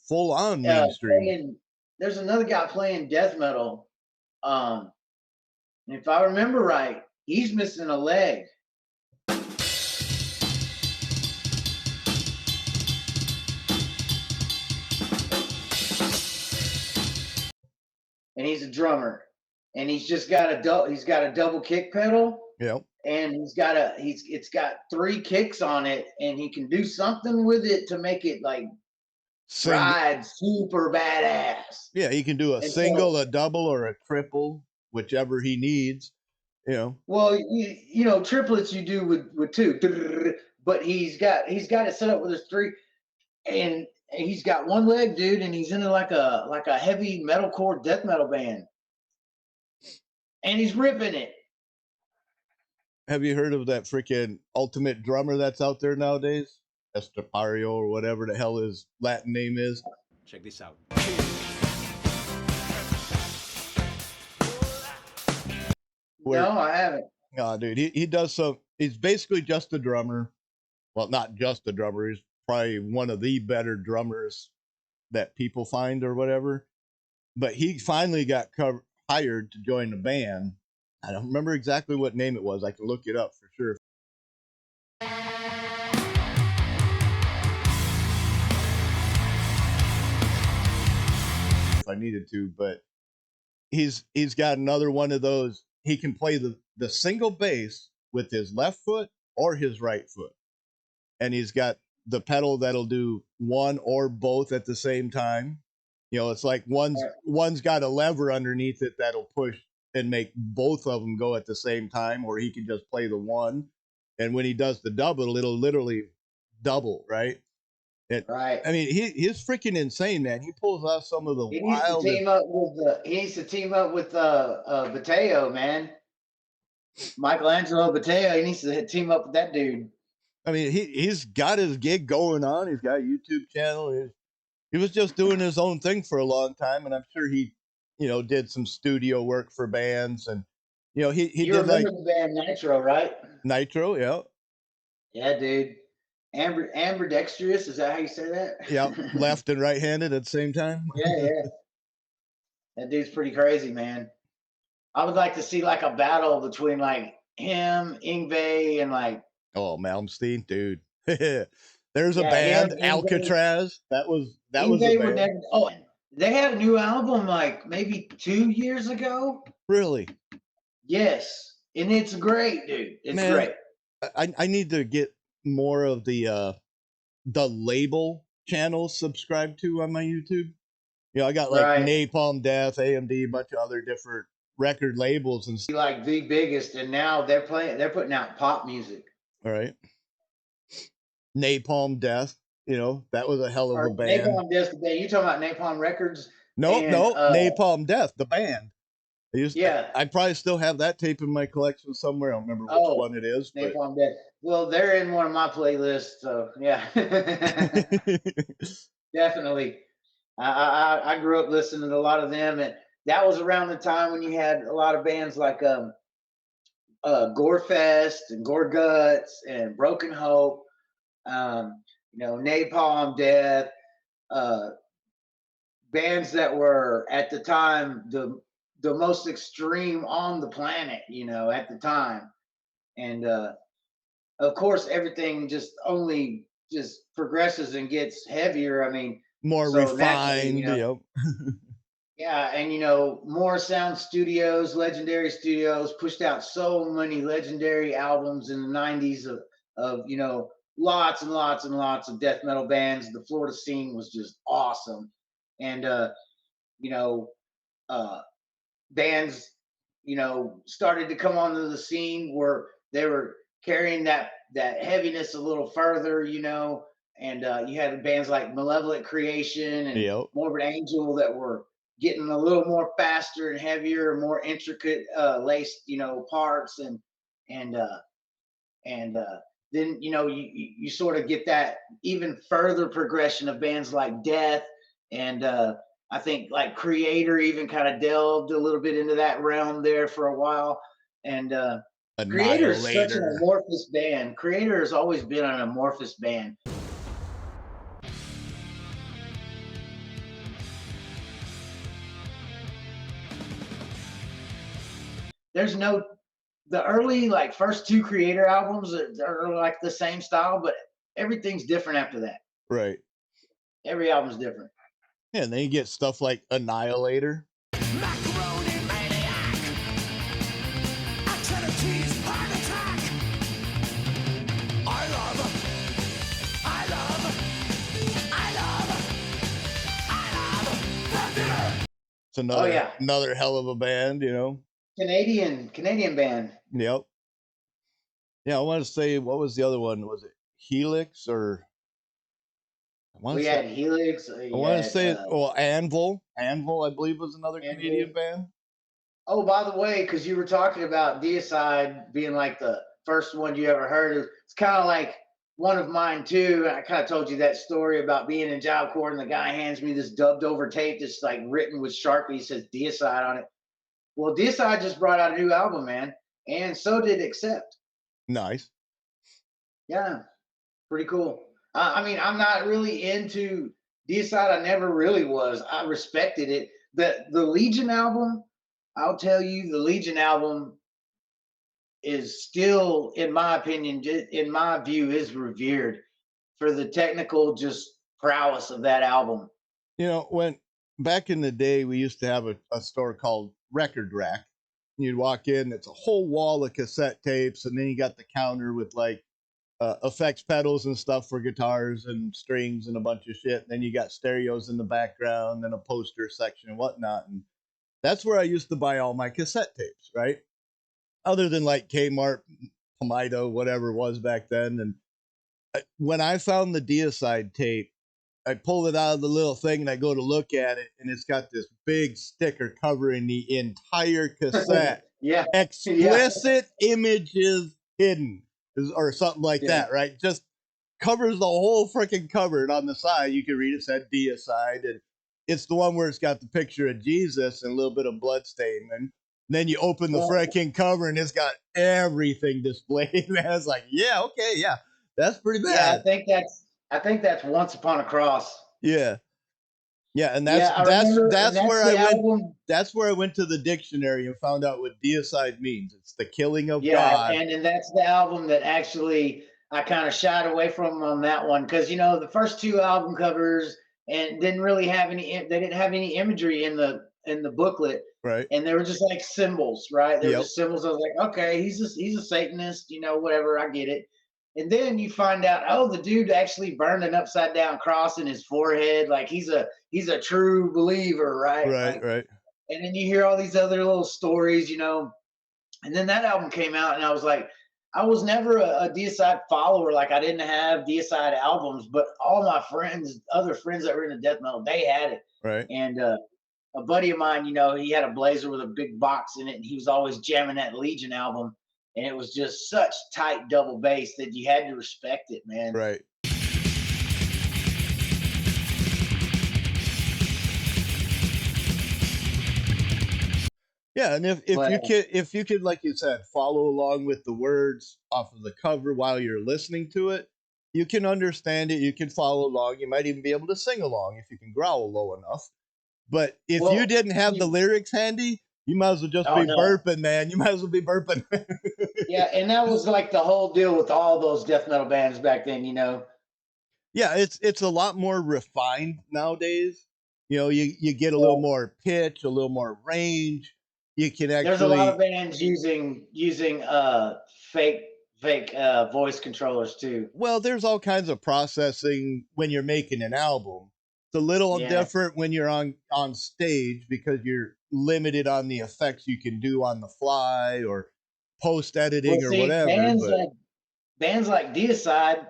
Speaker 3: full on mainstream.
Speaker 4: There's another guy playing death metal. And if I remember right, he's missing a leg. And he's a drummer, and he's just got a double kick pedal.
Speaker 3: Yep.
Speaker 4: And it's got 3 kicks on it, and he can do something with it to make it like ride super badass.
Speaker 3: Yeah, he can do a single, a double, or a triple, whichever he needs.
Speaker 4: Well, triplets you do with 2, but he's got it set up with his 3, and he's got one leg, dude, and he's in like a heavy metalcore death metal band, and he's ripping it.
Speaker 3: Have you heard of that freaking ultimate drummer that's out there nowadays? Estepario or whatever the hell his Latin name is.
Speaker 8: Check this out.
Speaker 4: No, I haven't.
Speaker 3: Oh, dude, he does some. He's basically just a drummer. Well, not just a drummer. He's probably one of the better drummers that people find or whatever. But he finally got hired to join the band. I don't remember exactly what name it was. I can look it up for sure. If I needed to, but he's got another one of those. He can play the single bass with his left foot or his right foot. And he's got the pedal that'll do one or both at the same time. It's like one's got a lever underneath it that'll push and make both of them go at the same time, or he can just play the one. And when he does the double, it'll literally double, right?
Speaker 4: Right.
Speaker 3: I mean, he's freaking insane, man. He pulls off some of the wildest.
Speaker 4: He needs to team up with Bateo, man. Michelangelo Bateo. He needs to team up with that dude.
Speaker 3: I mean, he's got his gig going on. He's got a YouTube channel. He was just doing his own thing for a long time, and I'm sure he, did some studio work for bands, and he
Speaker 4: You
Speaker 3: did like
Speaker 4: remember the band Nitro, right?
Speaker 3: Nitro, yeah,
Speaker 4: Yeah, dude. Ambidextrous, is that how you say that?
Speaker 3: yeah, left and right-handed at the same time.
Speaker 4: Yeah. That dude's pretty crazy, man. I would like to see like a battle between like him, Ingve, and like
Speaker 3: Oh, Malmsteen, dude. There's a
Speaker 4: yeah, him,
Speaker 3: band,
Speaker 4: Ingve.
Speaker 3: Alcatraz. That was a
Speaker 4: Ingve would
Speaker 3: band.
Speaker 4: never. Oh, they had a new album like maybe 2 years ago.
Speaker 3: Really?
Speaker 4: Yes, and it's great, dude. It's
Speaker 3: Man,
Speaker 4: great.
Speaker 3: I need to get more of the label channels subscribed to on my YouTube. I got like
Speaker 4: Right.
Speaker 3: Napalm Death, AMD, a bunch of other different record labels and stuff.
Speaker 4: Like the biggest, and now they're putting out pop music.
Speaker 3: All right. Napalm Death, that was a hell of
Speaker 4: Or
Speaker 3: a band.
Speaker 4: Napalm Death. You talking about Napalm Records?
Speaker 3: No,
Speaker 4: and,
Speaker 3: Napalm Death, the band.
Speaker 4: Yeah.
Speaker 3: I probably still have that tape in my collection somewhere. I don't remember which one it is.
Speaker 4: Napalm Death. Well, they're in one of my playlists, so yeah. Definitely. I grew up listening to a lot of them, and that was around the time when you had a lot of bands like Gorefest and Gore Guts and Broken Hope, Napalm Death, bands that were at the time the most extreme on the planet, at the time. And of course everything just only just progresses and gets heavier. I mean,
Speaker 3: more
Speaker 4: so
Speaker 3: refined,
Speaker 4: yep. Yeah, and more sound studios, legendary studios pushed out so many legendary albums in the 90s of lots and lots and lots of death metal bands. The Florida scene was just awesome. And bands started to come onto the scene where they were carrying that heaviness a little further, and you had bands like Malevolent Creation and Morbid Angel that were getting a little more faster and heavier, more intricate laced, parts, and then you sort of get that even further progression of bands like Death, and I think like Creator even kind of delved a little bit into that realm there for a while. And Creator is such an amorphous band. Creator has always been an amorphous band. There's the early like first two Creator albums are like the same style, but everything's different after that.
Speaker 3: Right.
Speaker 4: Every album's different.
Speaker 3: Yeah, and then you get stuff like Annihilator.
Speaker 5: Macaroni maniac. Activities heart attack. I love.
Speaker 3: It's another hell of a band,
Speaker 4: Canadian band.
Speaker 3: Yep. Yeah, I want to say, what was the other one? Was it Helix or?
Speaker 4: We had Helix.
Speaker 3: I want to say, Anvil. Anvil, I believe, was another Canadian band.
Speaker 4: Oh, by the way, because you were talking about Deicide being like the first one you ever heard, it's kind of like one of mine too. I kind of told you that story about being in Job Corps and the guy hands me this dubbed over tape that's like written with Sharpie, says Deicide on it. Well, Deicide just brought out a new album, man, and so did Accept.
Speaker 3: Nice.
Speaker 4: Yeah, pretty cool. I mean, I'm not really into Deicide. I never really was. I respected it. The Legion album, I'll tell you, the Legion album is still, in my opinion, in my view, is revered for the technical just prowess of that album.
Speaker 3: When back in the day, we used to have a store called Record Rack. You'd walk in, it's a whole wall of cassette tapes, and then you got the counter with like effects pedals and stuff for guitars and strings and a bunch of shit. And then you got stereos in the background and a poster section and whatnot. And that's where I used to buy all my cassette tapes, right? Other than like Kmart, Tomato, whatever it was back then. And when I found the Deicide tape, I pulled it out of the little thing and I go to look at it, and it's got this big sticker covering the entire cassette.
Speaker 4: Yeah.
Speaker 3: Explicit images hidden. or something like
Speaker 4: Yeah.
Speaker 3: that, right? Just covers the whole freaking cover, and on the side you can read it said Deicide, and it's the one where it's got the picture of Jesus and a little bit of blood stain, and then you open the
Speaker 4: Well,
Speaker 3: freaking cover and it's got everything displayed. Man, it's like, yeah, okay, yeah, that's pretty
Speaker 4: yeah,
Speaker 3: bad.
Speaker 4: I think that's Once Upon a Cross.
Speaker 3: Yeah, yeah, and
Speaker 4: Yeah, I remember, and
Speaker 3: that's
Speaker 4: that's
Speaker 3: where
Speaker 4: the
Speaker 3: I went.
Speaker 4: album.
Speaker 3: That's where I went to the dictionary and found out what deicide means. It's the killing of
Speaker 4: Yeah,
Speaker 3: God.
Speaker 4: and that's the album that actually I kind of shied away from on that one because the first two album covers and didn't really have any. They didn't have any imagery in the booklet,
Speaker 3: Right.
Speaker 4: and they were just like symbols, right? They were
Speaker 3: Yep.
Speaker 4: just symbols. I was like, okay, he's a Satanist, whatever. I get it. And then you find out, oh, the dude actually burned an upside down cross in his forehead. Like he's a true believer, right?
Speaker 3: Right.
Speaker 4: Like,
Speaker 3: Right.
Speaker 4: and then you hear all these other little stories, and then that album came out, and I was like, I was never a Deicide follower. Like I didn't have Deicide albums, but all my friends, other friends that were into death metal, they had it.
Speaker 3: Right.
Speaker 4: And a buddy of mine, he had a Blazer with a big box in it, and he was always jamming that Legion album, and it was just such tight double bass that you had to respect it, man.
Speaker 3: Right. Yeah, and if you could, like you said, follow along with the words off of the cover while you're listening to it, you can understand it. You can follow along. You might even be able to sing along if you can growl low enough. But if you didn't have the lyrics handy, you might as well just be burping, man. You might as well be burping.
Speaker 4: Yeah, and that was like the whole deal with all those death metal bands back then,
Speaker 3: Yeah, it's a lot more refined nowadays. You get a little more pitch, a little more range. You can actually.
Speaker 4: There's a lot of bands using fake voice controllers too.
Speaker 3: Well, there's all kinds of processing when you're making an album. It's a little different when you're on stage because you're limited on the effects you can do on the fly or post editing or whatever.
Speaker 4: Bands like Deicide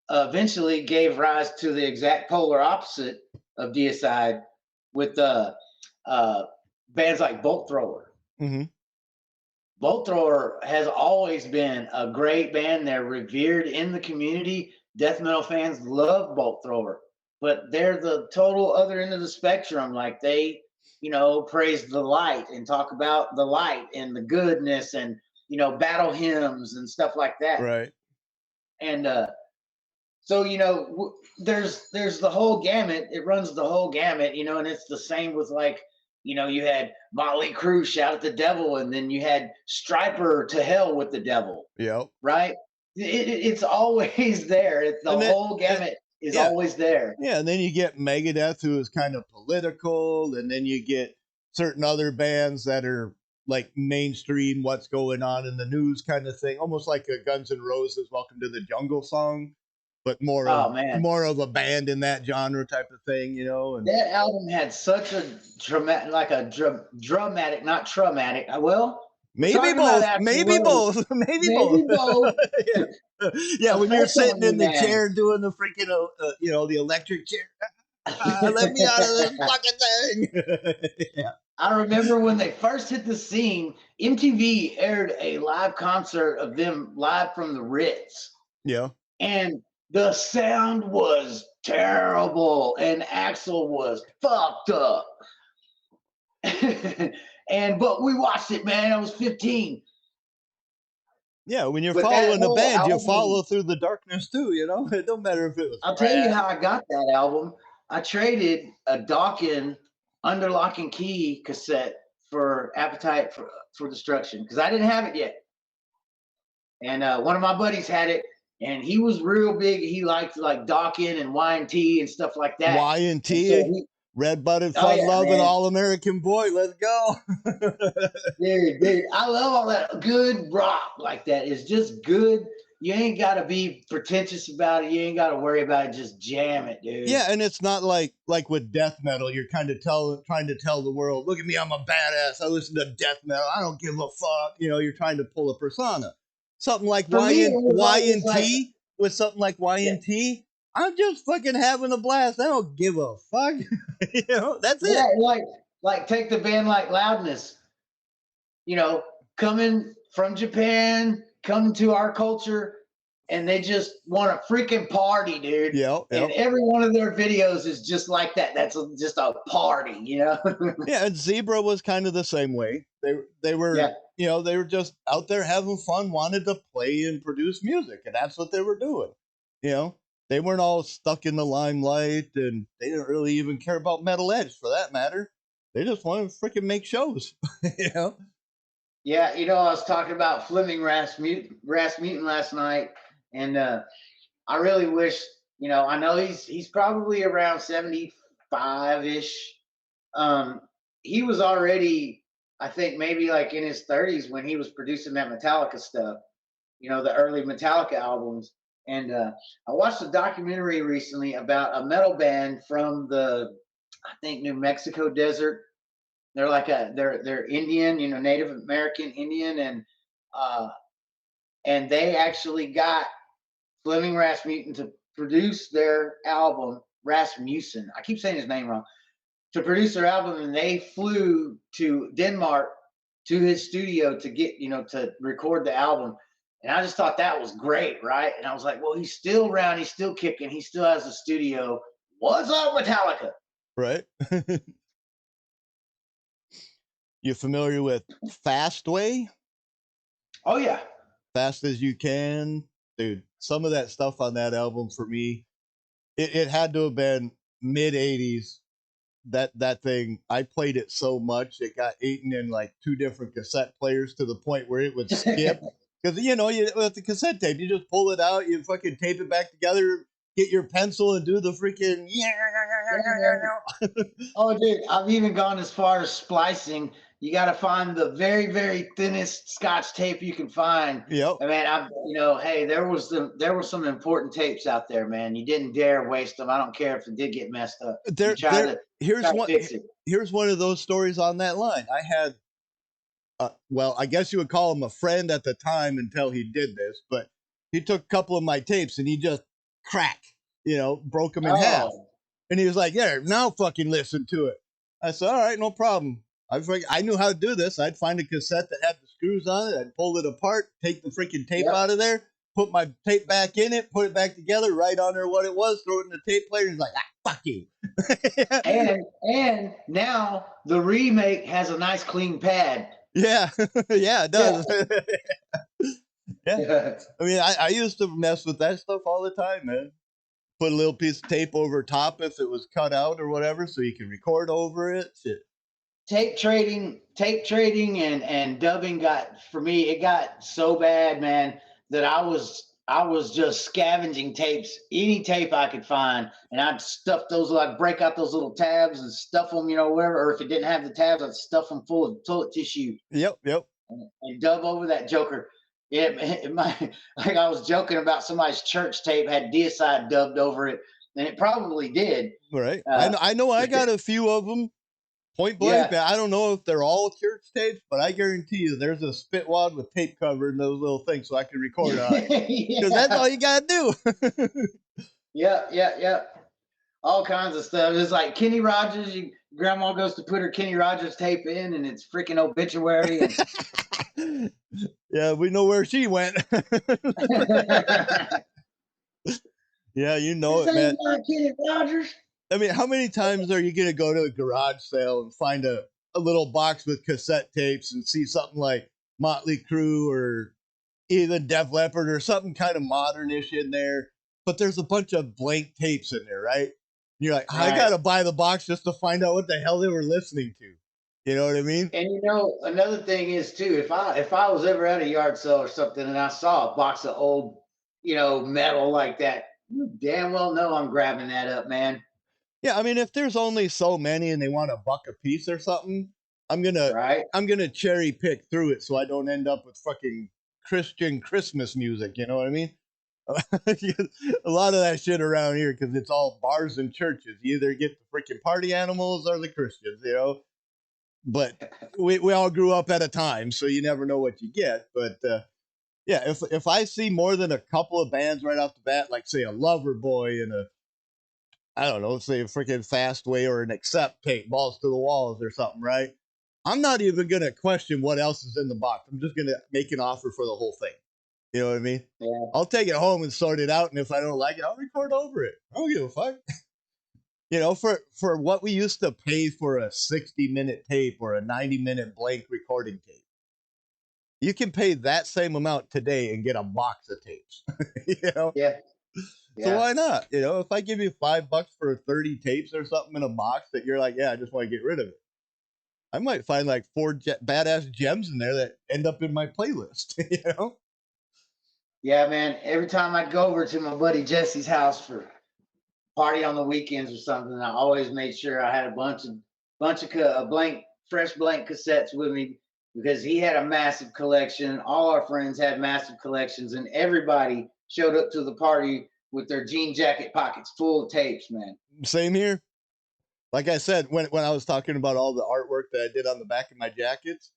Speaker 4: eventually gave rise to the exact polar opposite of Deicide with bands like Bolt Thrower.
Speaker 3: Mm-hmm.
Speaker 4: Bolt Thrower has always been a great band. They're revered in the community. Death metal fans love Bolt Thrower, but they're the total other end of the spectrum. Like they, praise the light and talk about the light and the goodness and, battle hymns and stuff like that.
Speaker 3: Right.
Speaker 4: And so, there's the whole gamut. It runs the whole gamut, and it's the same with like, you had Motley Crue shout at the devil, and then you had Stryper to hell with the devil.
Speaker 3: Yep.
Speaker 4: Right? It's always there. The whole gamut is always there.
Speaker 3: Yeah, and then you get Megadeth, who is kind of political, and then you get certain other bands that are like mainstream, what's going on in the news kind of thing, almost like a Guns N' Roses "Welcome to the Jungle" song, but more of a band in that genre type of thing, And
Speaker 4: that album had such a dramatic, not traumatic. Well,
Speaker 3: maybe both. Maybe both. Yeah, when you're sitting in the chair doing the freaking, the electric chair. Let me out of this fucking thing. Yeah.
Speaker 4: I remember when they first hit the scene, MTV aired a live concert of them live from the Ritz.
Speaker 3: Yeah.
Speaker 4: And the sound was terrible, and Axl was fucked up. But we watched it, man. I was 15.
Speaker 3: Yeah, when you're following a band, you follow through the darkness too, It don't matter if it was.
Speaker 4: I'll tell you how I got that album. I traded a Dawkins Under Lock and Key cassette for Appetite for Destruction because I didn't have it yet. And one of my buddies had it, and he was real big. He liked like Dawkins and Y&T and stuff like that.
Speaker 3: Y&T, so Red Butted Fun Loving All American Boy. Let's go.
Speaker 4: Dude, I love all that good rock like that. It's just good. You ain't got to be pretentious about it. You ain't got to worry about it. Just jam it, dude.
Speaker 3: Yeah, and it's not like with death metal, you're kind of trying to tell the world, look at me, I'm a badass. I listen to death metal. I don't give a fuck. You're trying to pull a persona. Something like Y&T, with something like Y&T, I'm just fucking having a blast. I don't give a fuck. That's it.
Speaker 4: Yeah, like take the band like Loudness. Coming from Japan, coming to our culture, and they just want to freaking party, dude.
Speaker 3: Yep,
Speaker 4: And
Speaker 3: yep.
Speaker 4: every one of their videos is just like that. That's just a party, you know?
Speaker 3: Yeah, and Zebra was kind of the same way. They were
Speaker 4: Yeah.
Speaker 3: they were just out there having fun, wanted to play and produce music, and that's what they were doing. You know, they weren't all stuck in the limelight, and they didn't really even care about Metal Edge for that matter. They just wanted to freaking make shows. you know.
Speaker 4: Yeah, you know, I was talking about Fleming Rasmussen last night, and I really wish, you know, I know he's probably around 75 ish. Um, he was already, I think, maybe like in his 30s when he was producing that Metallica stuff. You know, the early Metallica albums. And I watched a documentary recently about a metal band from the, I think, New Mexico desert. They're like they're Indian, you know, Native American Indian, uh, and they actually got Fleming Rasmussen to produce their album. Rasmussen, I keep saying his name wrong. To produce their album, and they flew to Denmark to his studio to get, you know, to record the album. And I just thought that was great, right? And I was like, well, he's still around, he's still kicking, he still has a studio. What's up, Metallica?
Speaker 3: Right. You familiar with Fastway?
Speaker 4: Oh yeah.
Speaker 3: Fast as You Can? Dude, some of that stuff on that album for me, it had to have been mid 80s. That thing, I played it so much it got eaten in like 2 different cassette players to the point where it would skip. Because with the cassette tape, you just pull it out, you fucking tape it back together, get your pencil and do the freaking
Speaker 4: Oh, dude, I've even gone as far as splicing. You got to find the very, very thinnest Scotch tape you can find.
Speaker 3: Yep.
Speaker 4: I mean, hey, there were some important tapes out there, man. You didn't dare waste them. I don't care if it did get messed up.
Speaker 3: Here's one.
Speaker 4: Fix it.
Speaker 3: Here's one of those stories on that line. I had, well, I guess you would call him a friend at the time until he did this, but he took a couple of my tapes and he just broke them in half. And he was like, "Yeah, now fucking listen to it." I said, "All right, no problem." I knew how to do this. I'd find a cassette that had the screws on it. I'd pull it apart, take the freaking tape out of there, put my tape back in it, put it back together, write on there what it was, throw it in the tape player, and he's like, fuck you.
Speaker 4: and now the remake has a nice clean pad.
Speaker 3: Yeah, yeah, it does. Yeah. I mean, I used to mess with that stuff all the time, man. Put a little piece of tape over top if it was cut out or whatever, so you can record over it. Shit.
Speaker 4: Tape trading and dubbing it got so bad, man, that I was just scavenging tapes, any tape I could find, and I'd break out those little tabs and stuff them, wherever, or if it didn't have the tabs, I'd stuff them full of toilet tissue.
Speaker 3: Yep.
Speaker 4: And dub over that joker. Like I was joking about somebody's church tape had Deicide dubbed over it, and it probably did.
Speaker 3: Right. I know I got a few of them. Point blank, yeah. I don't know if they're all church tapes, but I guarantee you there's a spit wad with tape cover in those little things so I can record on it. Because that's all you got to do.
Speaker 4: Yeah. All kinds of stuff. It's like Kenny Rogers. Grandma goes to put her Kenny Rogers tape in, and it's freaking obituary.
Speaker 3: Yeah, we know where she went. Yeah, you know it, man.
Speaker 4: Kenny Rogers.
Speaker 3: I mean, how many times are you going to go to a garage sale and find a little box with cassette tapes and see something like Motley Crue or even Def Leppard or something kind of modernish in there, but there's a bunch of blank tapes in there, right? And you're like, I got to buy the box just to find out what the hell they were listening to. You know what I mean?
Speaker 4: And another thing is too, if I was ever at a yard sale or something and I saw a box of old, metal like that, you damn well know I'm grabbing that up, man.
Speaker 3: Yeah, I mean, if there's only so many and they want $1 a piece or something, I'm gonna cherry pick through it so I don't end up with fucking Christian Christmas music. You know what I mean? A lot of that shit around here because it's all bars and churches. You either get the freaking party animals or the Christians, But we all grew up at a time, so you never know what you get. But yeah, if I see more than a couple of bands right off the bat, like say a Loverboy and I don't know, say a freaking Fastway or an Accept tape, Balls to the Walls or something, right? I'm not even going to question what else is in the box. I'm just going to make an offer for the whole thing. You know what I mean?
Speaker 4: Yeah.
Speaker 3: I'll take it home and sort it out, and if I don't like it, I'll record over it. I don't give a fuck. You know, for what we used to pay for a 60-minute tape or a 90-minute blank recording tape, you can pay that same amount today and get a box of tapes. You know?
Speaker 4: Yeah.
Speaker 3: So
Speaker 4: Yeah.
Speaker 3: why not? You know, if I give you $5 for 30 tapes or something in a box that you're like, yeah, I just want to get rid of it, I might find like 4 badass gems in there that end up in my playlist. You know?
Speaker 4: Yeah, man. Every time I go over to my buddy Jesse's house for party on the weekends or something, I always made sure I had a bunch of fresh blank cassettes with me because he had a massive collection. All our friends had massive collections, and everybody showed up to the party with their jean jacket pockets full of tapes, man.
Speaker 3: Same here. Like I said, when I was talking about all the artwork that I did on the back of my jackets,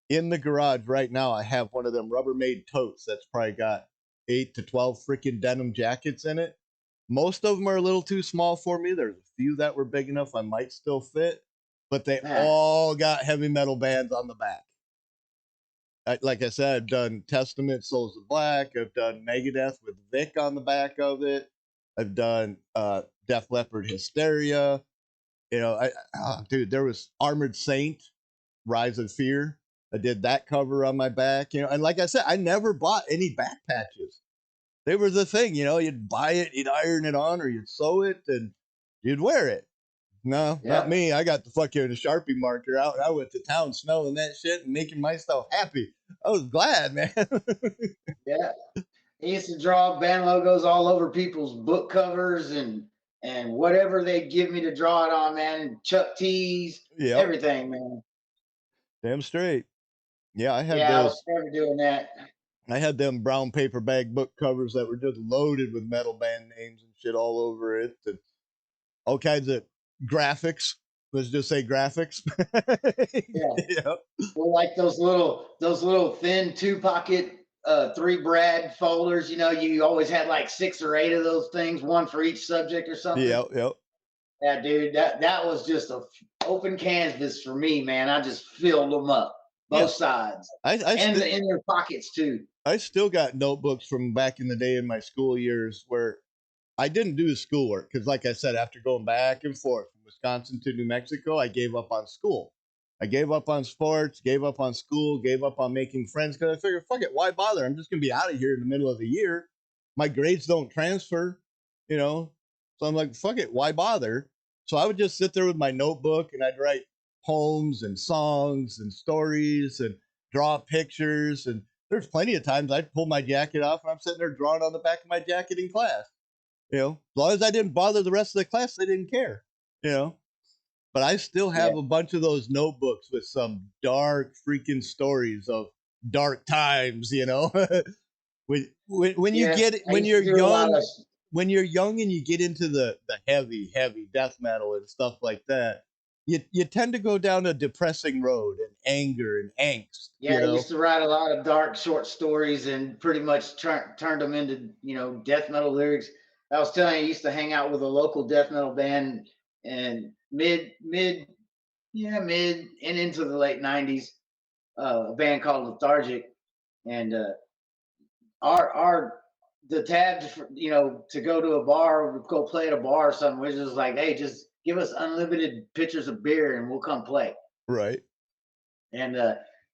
Speaker 3: in the garage right now, I have one of them Rubbermaid totes that's probably got 8 to 12 freaking denim jackets in it. Most of them are a little too small for me. There's a few that were big enough I might still fit, but they
Speaker 4: Man.
Speaker 3: all got heavy metal bands on the back. Like I said, I've done Testament, Souls of Black. I've done Megadeth with Vic on the back of it. I've done Def Leppard Hysteria. You know, dude, there was Armored Saint, Rise of Fear. I did that cover on my back, you know, and like I said, I never bought any back patches. They were the thing, you know, you'd buy it, you'd iron it on, or you'd sew it, and you'd wear it. No, not me. I got the fucking Sharpie marker out, and I went to town smelling that shit and making myself happy. I was glad, man.
Speaker 4: Yeah. He used to draw band logos all over people's book covers and whatever they give me to draw it on, man. Chuck tees, everything, man.
Speaker 3: Damn straight. Yeah, I had
Speaker 4: Yeah, I
Speaker 3: those.
Speaker 4: was forever doing that.
Speaker 3: I had them brown paper bag book covers that were just loaded with metal band names and shit all over it, and all kinds of graphics. Let's just say graphics.
Speaker 4: Yeah.
Speaker 3: Yeah.
Speaker 4: Well, like those little thin 2-pocket 3 Brad folders, you know, you always had like 6 or 8 of those things, one for each subject or something.
Speaker 3: Yep.
Speaker 4: Yeah, dude, that was just a open canvas for me, man. I just filled them up, both sides, and in their pockets too.
Speaker 3: I still got notebooks from back in the day in my school years where I didn't do schoolwork because, like I said, after going back and forth from Wisconsin to New Mexico, I gave up on school. I gave up on sports, gave up on school, gave up on making friends because I figured, fuck it, why bother? I'm just going to be out of here in the middle of the year. My grades don't transfer, you know? So I'm like, fuck it, why bother? So I would just sit there with my notebook and I'd write poems and songs and stories and draw pictures. And there's plenty of times I'd pull my jacket off and I'm sitting there drawing on the back of my jacket in class. You know, as long as I didn't bother the rest of the class, they didn't care, you know. But I still have a bunch of those notebooks with some dark freaking stories of dark times, you know. when you get when you're young and you get into the heavy death metal and stuff like that, you tend to go down a depressing road and anger and angst.
Speaker 4: Yeah,
Speaker 3: you know?
Speaker 4: I used to write a lot of dark short stories and pretty much turned them into, you know, death metal lyrics. I was telling you, I used to hang out with a local death metal band and mid and into the late 90s, a band called Lethargic. And our the tab, you know, to go to a bar or go play at a bar or something, was just like, hey, just give us unlimited pitchers of beer and we'll come play.
Speaker 3: Right.
Speaker 4: And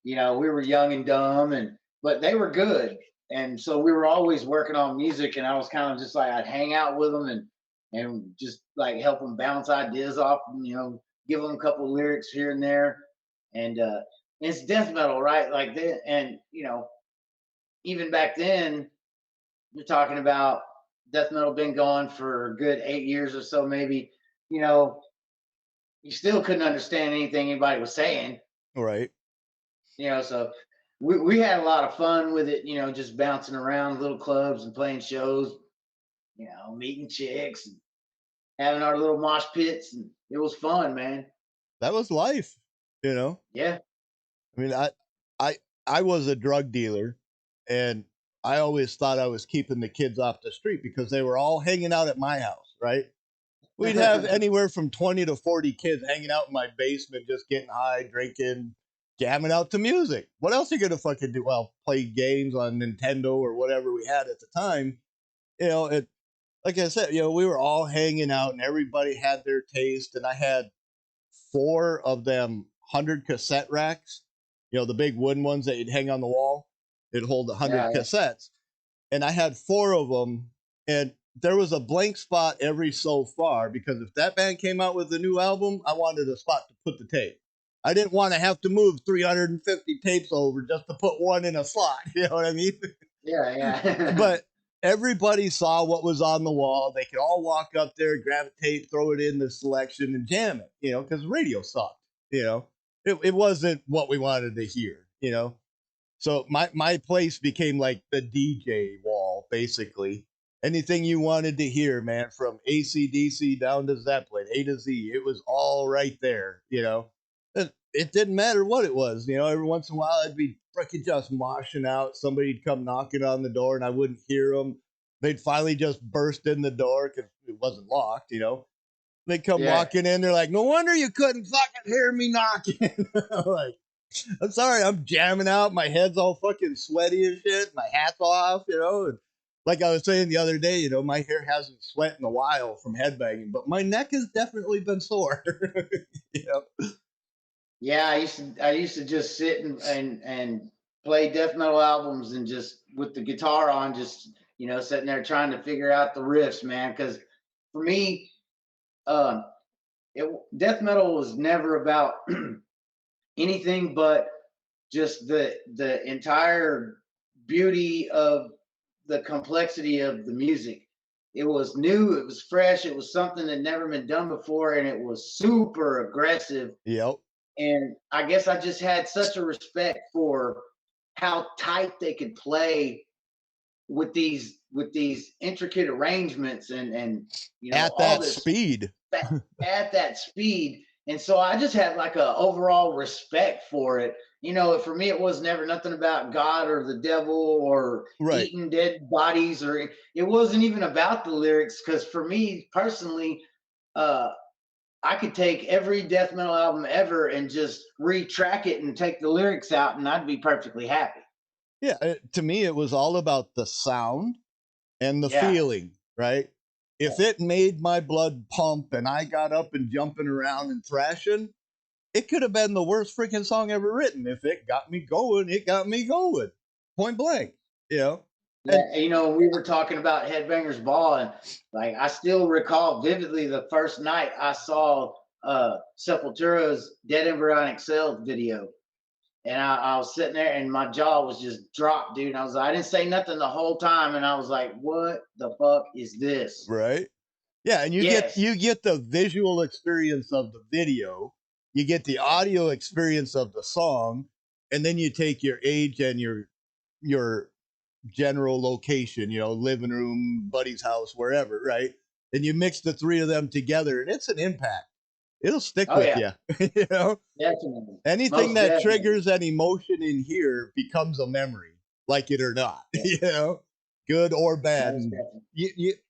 Speaker 4: you know, we were young and dumb, but they were good, and so we were always working on music. And I was kind of just like, I'd hang out with them and just like help them bounce ideas off, and, you know, give them a couple lyrics here and there. And it's death metal, right? Like that, and you know, even back then, you're talking about death metal been going for a good 8 years or so, maybe. You know, you still couldn't understand anything anybody was saying.
Speaker 3: Right.
Speaker 4: You know, so we had a lot of fun with it, you know, just bouncing around little clubs and playing shows, you know, meeting chicks and having our little mosh pits, and it was fun, man.
Speaker 3: That was life, you know.
Speaker 4: Yeah.
Speaker 3: I mean, I was a drug dealer, and I always thought I was keeping the kids off the street because they were all hanging out at my house, right? We'd have anywhere from 20 to 40 kids hanging out in my basement, just getting high, drinking, jamming out to music. What else are you gonna fucking do? Well, play games on Nintendo or whatever we had at the time. You know, it like I said, we were all hanging out and everybody had their taste, and I had 4 of them 100 cassette racks. The big wooden ones that you'd hang on the wall. It'd hold 100
Speaker 4: Yeah.
Speaker 3: cassettes, and I had 4 of them, and there was a blank spot every so far because if that band came out with a new album, I wanted a spot to put the tape. I didn't want to have to move 350 tapes over just to put one in a slot. You know what I mean?
Speaker 4: Yeah.
Speaker 3: But everybody saw what was on the wall. They could all walk up there, grab a tape, throw it in the selection, and jam it. Because radio sucked. It wasn't what we wanted to hear. So my place became like the DJ wall, basically. Anything you wanted to hear, man, from AC/DC down to Zeppelin, A to Z, it was all right there. It didn't matter what it was. Every once in a while I'd be freaking just moshing out. Somebody'd come knocking on the door and I wouldn't hear them. They'd finally just burst in the door because it wasn't locked. They'd come walking in. They're like, no wonder you couldn't fucking hear me knocking. I'm like, I'm sorry, I'm jamming out. My head's all fucking sweaty and shit. My hat's off, And like I was saying the other day, my hair hasn't sweat in a while from headbanging, but my neck has definitely been sore.
Speaker 4: Yeah, I used to just sit and play death metal albums and just with the guitar on, just sitting there trying to figure out the riffs, man. Because for me, uh, death metal was never about anything but just the entire beauty of the complexity of the music. It was new, it was fresh, it was something that never been done before, and it was super aggressive.
Speaker 3: Yep.
Speaker 4: And I guess I just had such a respect for how tight they could play with these intricate arrangements and
Speaker 3: at
Speaker 4: all
Speaker 3: that
Speaker 4: this
Speaker 3: speed.
Speaker 4: at that speed. And so I just had like a overall respect for it. For me, it was never nothing about God or the devil or eating dead bodies, or it wasn't even about the lyrics. Because for me personally, I could take every death metal album ever and just retrack it and take the lyrics out, and I'd be perfectly happy.
Speaker 3: Yeah, to me, it was all about the sound and the feeling, right? If it made my blood pump and I got up and jumping around and thrashing, it could have been the worst freaking song ever written. If it got me going, it got me going. Point blank,
Speaker 4: Yeah, we were talking about Headbangers Ball, and like I still recall vividly the first night I saw Sepultura's Dead Embryonic Cells video. And I was sitting there and my jaw was just dropped, dude. And I didn't say nothing the whole time. And I was like, what the fuck is this?
Speaker 3: Right. Yeah. And you get the visual experience of the video, you get the audio experience of the song, and then you take your age and your general location, living room, buddy's house, wherever, right? And you mix the 3 of them together and it's an impact. It'll stick with you.
Speaker 4: Definitely.
Speaker 3: Anything that triggers an emotion in here becomes a memory, like it or not. Good or bad.
Speaker 4: And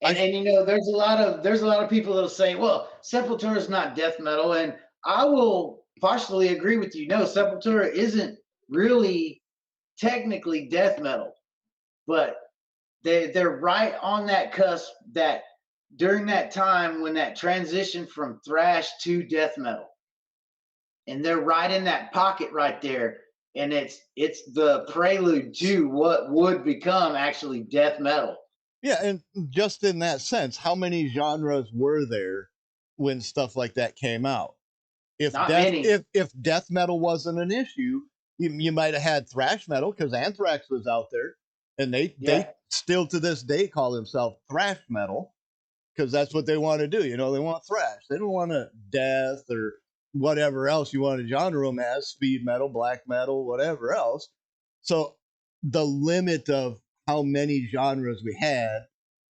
Speaker 4: there's a lot of people that'll say, well, Sepultura is not death metal, and I will partially agree with you. No, Sepultura isn't really technically death metal, but they're right on that cusp that during that time when that transition from thrash to death metal, and they're right in that pocket right there, and it's the prelude to what would become actually death metal.
Speaker 3: Yeah, and just in that sense, how many genres were there when stuff like that came out? If death metal wasn't an issue, you might have had thrash metal because Anthrax was out there, and they still to this day call themselves thrash metal because that's what they want to do. They want thrash. They don't want to death or whatever else you want to genre them as, speed metal, black metal, whatever else. So the limit of how many genres we had,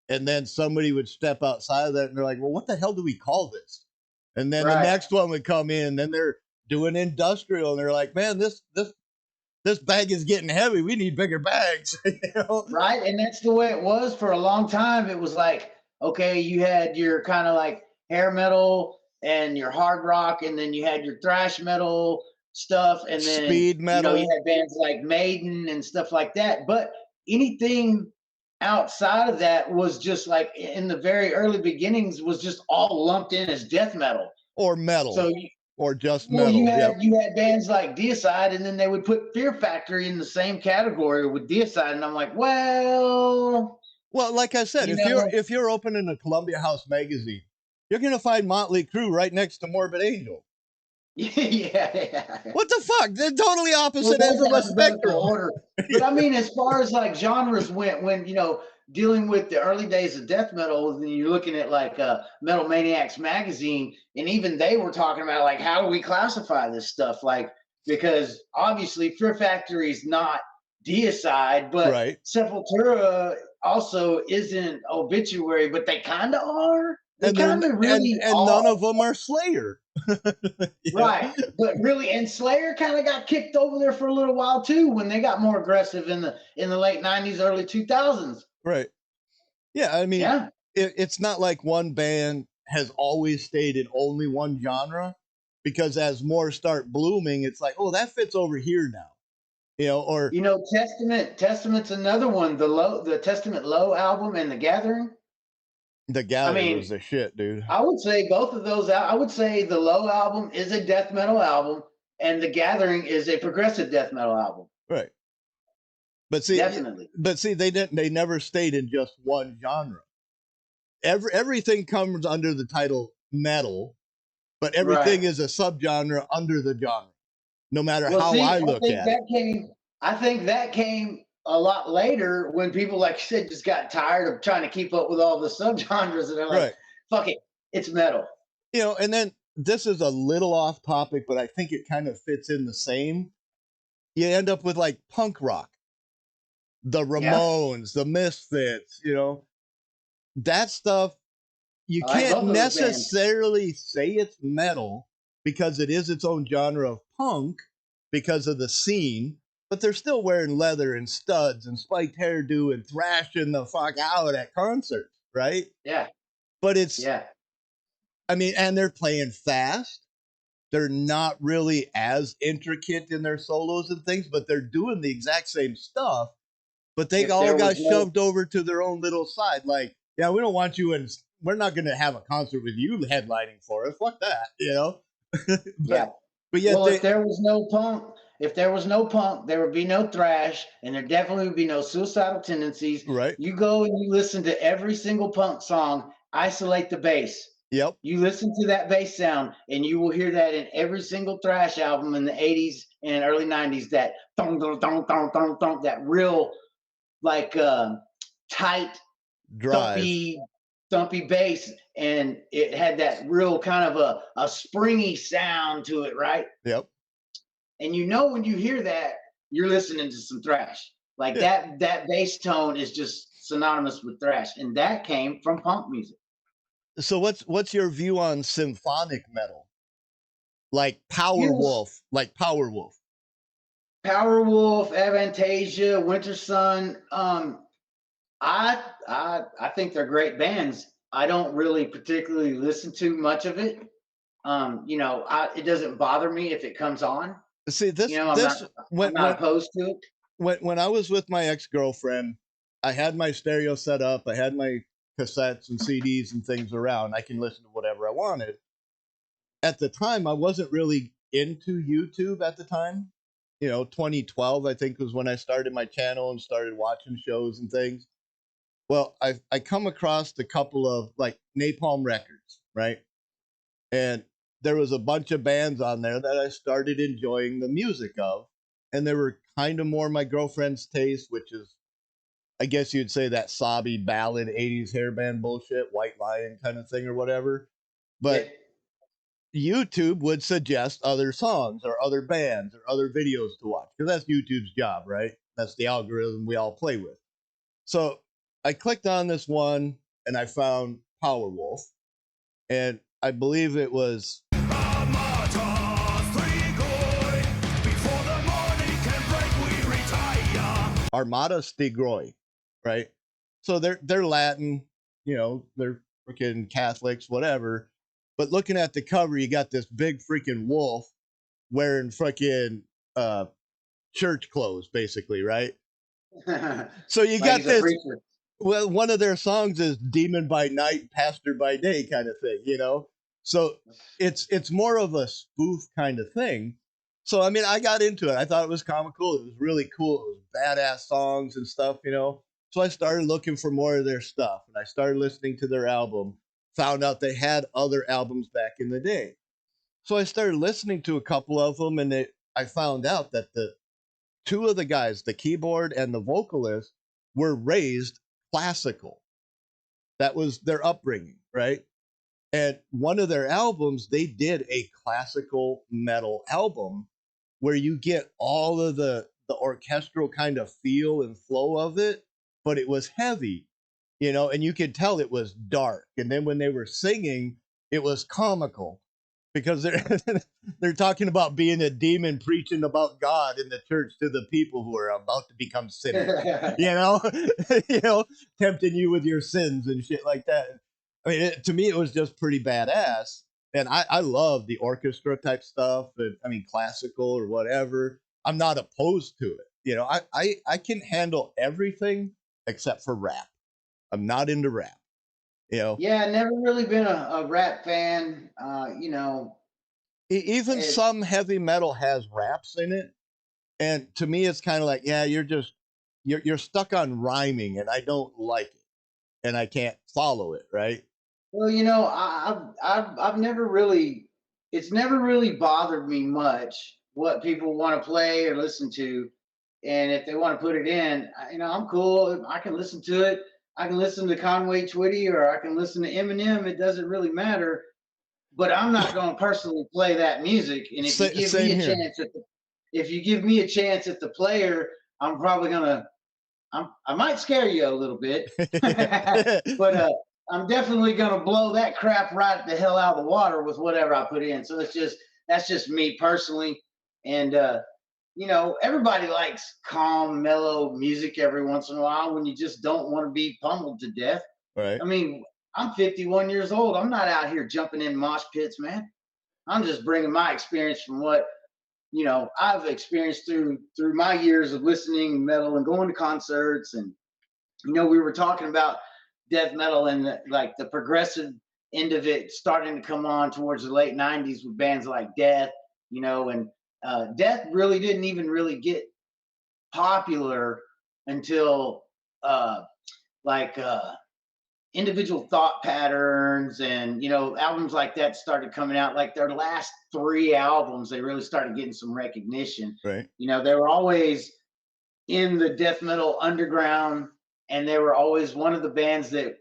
Speaker 3: and then somebody would step outside of that and they're like, well, what the hell do we call this? And then the next one would come in, then they're doing industrial and they're like, man, this bag is getting heavy. We need bigger bags.
Speaker 4: Right. And that's the way it was for a long time. It was like, okay, you had your kind of like hair metal and your hard rock, and then you had your thrash metal, stuff, and then
Speaker 3: Speed
Speaker 4: you
Speaker 3: metal.
Speaker 4: had bands like Maiden and stuff like that. But anything outside of that was just like in the very early beginnings was just all lumped in as death metal
Speaker 3: or metal.
Speaker 4: So
Speaker 3: or just
Speaker 4: well,
Speaker 3: metal.
Speaker 4: you had bands like Deicide, and then they would put Fear Factory in the same category with Deicide, and I'm like, well,
Speaker 3: like I said, if you're opening a Columbia House magazine, you're gonna find Motley Crue right next to Morbid Angel.
Speaker 4: yeah.
Speaker 3: What the fuck? They're totally opposite ends of a spectrum.
Speaker 4: Order. But I mean, as far as like genres went, when dealing with the early days of death metal, then you're looking at like Metal Maniacs magazine, and even they were talking about like, how do we classify this stuff? Like, because obviously Fear Factory is not Deicide, but
Speaker 3: right.
Speaker 4: Sepultura also isn't Obituary, but they kind of are. They kind of really
Speaker 3: and none of them are Slayer.
Speaker 4: Right. But really, and Slayer kind of got kicked over there for a little while too when they got more aggressive in the late 90s, early 2000s.
Speaker 3: Right. Yeah, I mean, it's not like one band has always stayed in only one genre, because as more start blooming, it's like, oh, that fits over here now. Or
Speaker 4: Testament's another one, the Testament Low album and The Gathering.
Speaker 3: The Gathering was the shit, dude.
Speaker 4: I would say both of those. I would say the Low album is a death metal album, and The Gathering is a progressive death metal album.
Speaker 3: Right. But see,
Speaker 4: definitely.
Speaker 3: But see, they never stayed in just one genre. Everything comes under the title metal, but everything is a subgenre under the genre. No matter how I look at it.
Speaker 4: I think that came a lot later when people, like you said, just got tired of trying to keep up with all the subgenres, and they're like, fuck it, it's metal.
Speaker 3: And then this is a little off topic, but I think it kind of fits in the same. You end up with like punk rock, the Ramones, the Misfits, that stuff. You can't necessarily say it's metal because it is its own genre of punk because of the scene. But they're still wearing leather and studs and spiked hairdo and thrashing the fuck out at concerts, right?
Speaker 4: Yeah.
Speaker 3: But I mean, and they're playing fast. They're not really as intricate in their solos and things, but they're doing the exact same stuff. But they all got shoved over to their own little side. Like, yeah, we don't want you in. We're not going to have a concert with you headlining for us. Fuck that, But yet
Speaker 4: if there was no punk, there would be no thrash, and there definitely would be no suicidal tendencies.
Speaker 3: Right.
Speaker 4: You go and you listen to every single punk song, isolate the bass.
Speaker 3: Yep.
Speaker 4: You listen to that bass sound, and you will hear that in every single thrash album in the 80s and early 90s, that thong, thong, thong, thong, thong, thong, that real, like, tight, thumpy bass, and it had that real kind of a springy sound to it, right?
Speaker 3: Yep.
Speaker 4: And when you hear that, you're listening to some thrash. Like that bass tone is just synonymous with thrash, and that came from punk music.
Speaker 3: So what's your view on symphonic metal? Like Powerwolf, Powerwolf,
Speaker 4: Avantasia, Winter Sun. I think they're great bands. I don't really particularly listen to much of it. It doesn't bother me if it comes on.
Speaker 3: See,
Speaker 4: I'm not opposed to it.
Speaker 3: When I was with my ex-girlfriend, I had my stereo set up. I had my cassettes and CDs and things around. I can listen to whatever I wanted. At the time, I wasn't really into YouTube at the time. 2012, I think, was when I started my channel and started watching shows and things. Well, I come across a couple of like Napalm Records, right? And there was a bunch of bands on there that I started enjoying the music of. And they were kind of more my girlfriend's taste, which is, I guess you'd say, that sobby ballad 80s hairband bullshit, White Lion kind of thing or whatever. But YouTube would suggest other songs or other bands or other videos to watch, because that's YouTube's job, right? That's the algorithm we all play with. So I clicked on this one and I found Powerwolf, and I believe it was Armada Stigroi, right? So they're Latin, they're freaking Catholics, whatever. But looking at the cover, you got this big freaking wolf wearing fucking church clothes, basically, right? So you
Speaker 4: Like
Speaker 3: got
Speaker 4: he's a
Speaker 3: this.
Speaker 4: preacher.
Speaker 3: Well, one of their songs is "Demon by Night, Pastor by Day" kind of thing, you know. So it's more of a spoof kind of thing. So I mean, I got into it. I thought it was comical. It was really cool. It was badass songs and stuff, you know. So I started looking for more of their stuff, and I started listening to their album. Found out they had other albums back in the day. So I started listening to a couple of them, and I found out that the two of the guys, the keyboard and the vocalist, were raised classical. That was their upbringing, right? And one of their albums, they did a classical metal album where you get all of the orchestral kind of feel and flow of it, but it was heavy, you know, and you could tell it was dark. And then when they were singing, it was comical because they're they're talking about being a demon preaching about God in the church to the people who are about to become sinners, you know, you know, tempting you with your sins and shit like that. I mean, to me, it was just pretty badass. And I love the orchestra type stuff. And I mean, classical or whatever. I'm not opposed to it. You know, I can handle everything except for rap. I'm not into rap. You know,
Speaker 4: Yeah, never really been a rap fan. You know,
Speaker 3: even
Speaker 4: it,
Speaker 3: some heavy metal has raps in it. And to me, it's kind of like, yeah, you're stuck on rhyming, and I don't like it, and I can't follow it, right?
Speaker 4: well, you know, I've never really, it's never really bothered me much what people want to play or listen to, and if they want to put it in, you know, I'm cool. I can listen to it. I can listen to Conway Twitty or I can listen to Eminem. It doesn't really matter. But I'm not going to personally play that music. And if you give me
Speaker 3: Same
Speaker 4: a
Speaker 3: here.
Speaker 4: chance if you give me a chance at the player, I'm probably gonna I might scare you a little bit, but I'm definitely gonna blow that crap right the hell out of the water with whatever I put in. So that's just me personally, and you know everybody likes calm, mellow music every once in a while when you just don't want to be pummeled to death.
Speaker 3: Right.
Speaker 4: I mean, I'm 51 years old. I'm not out here jumping in mosh pits, man. I'm just bringing my experience from what I've experienced through my years of listening metal and going to concerts. And we were talking about death metal and like the progressive end of it starting to come on towards the late 90s with bands like Death. And Death really didn't even really get popular until uh like individual thought patterns and albums like that started coming out. Like their last three albums, they really started getting some recognition.
Speaker 3: Right.
Speaker 4: They were always in the death metal underground, and they were always one of the bands that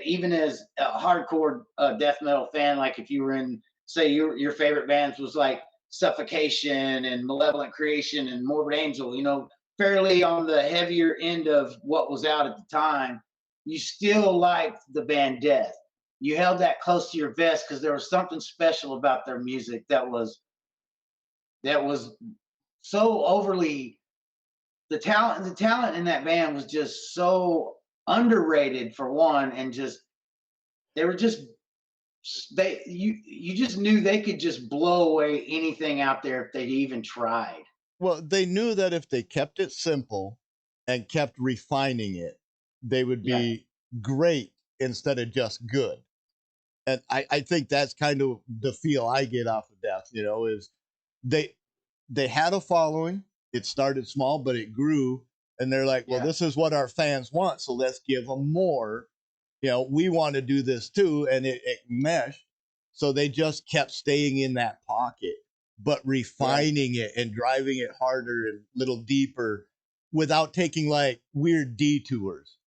Speaker 4: even as a hardcore death metal fan, like if you were in, say, your favorite bands was like Suffocation and Malevolent Creation and Morbid Angel, fairly on the heavier end of what was out at the time, you still liked the band Death. You held that close to your vest because there was something special about their music that was so overly, the talent in that band was just so underrated for one, and just they were just you just knew they could just blow away anything out there if they even tried.
Speaker 3: Well, they knew that if they kept it simple and kept refining it, they would
Speaker 4: Yeah.
Speaker 3: be great instead of just good. And I think that's kind of the feel I get off of Death, is they they had a following. It started small, but it grew. And they're like, well,
Speaker 4: Yeah.
Speaker 3: this is what our fans want. So let's give them more. We want to do this too. And it meshed. So they just kept staying in that pocket, but refining it and driving it harder and a little deeper without taking like weird detours,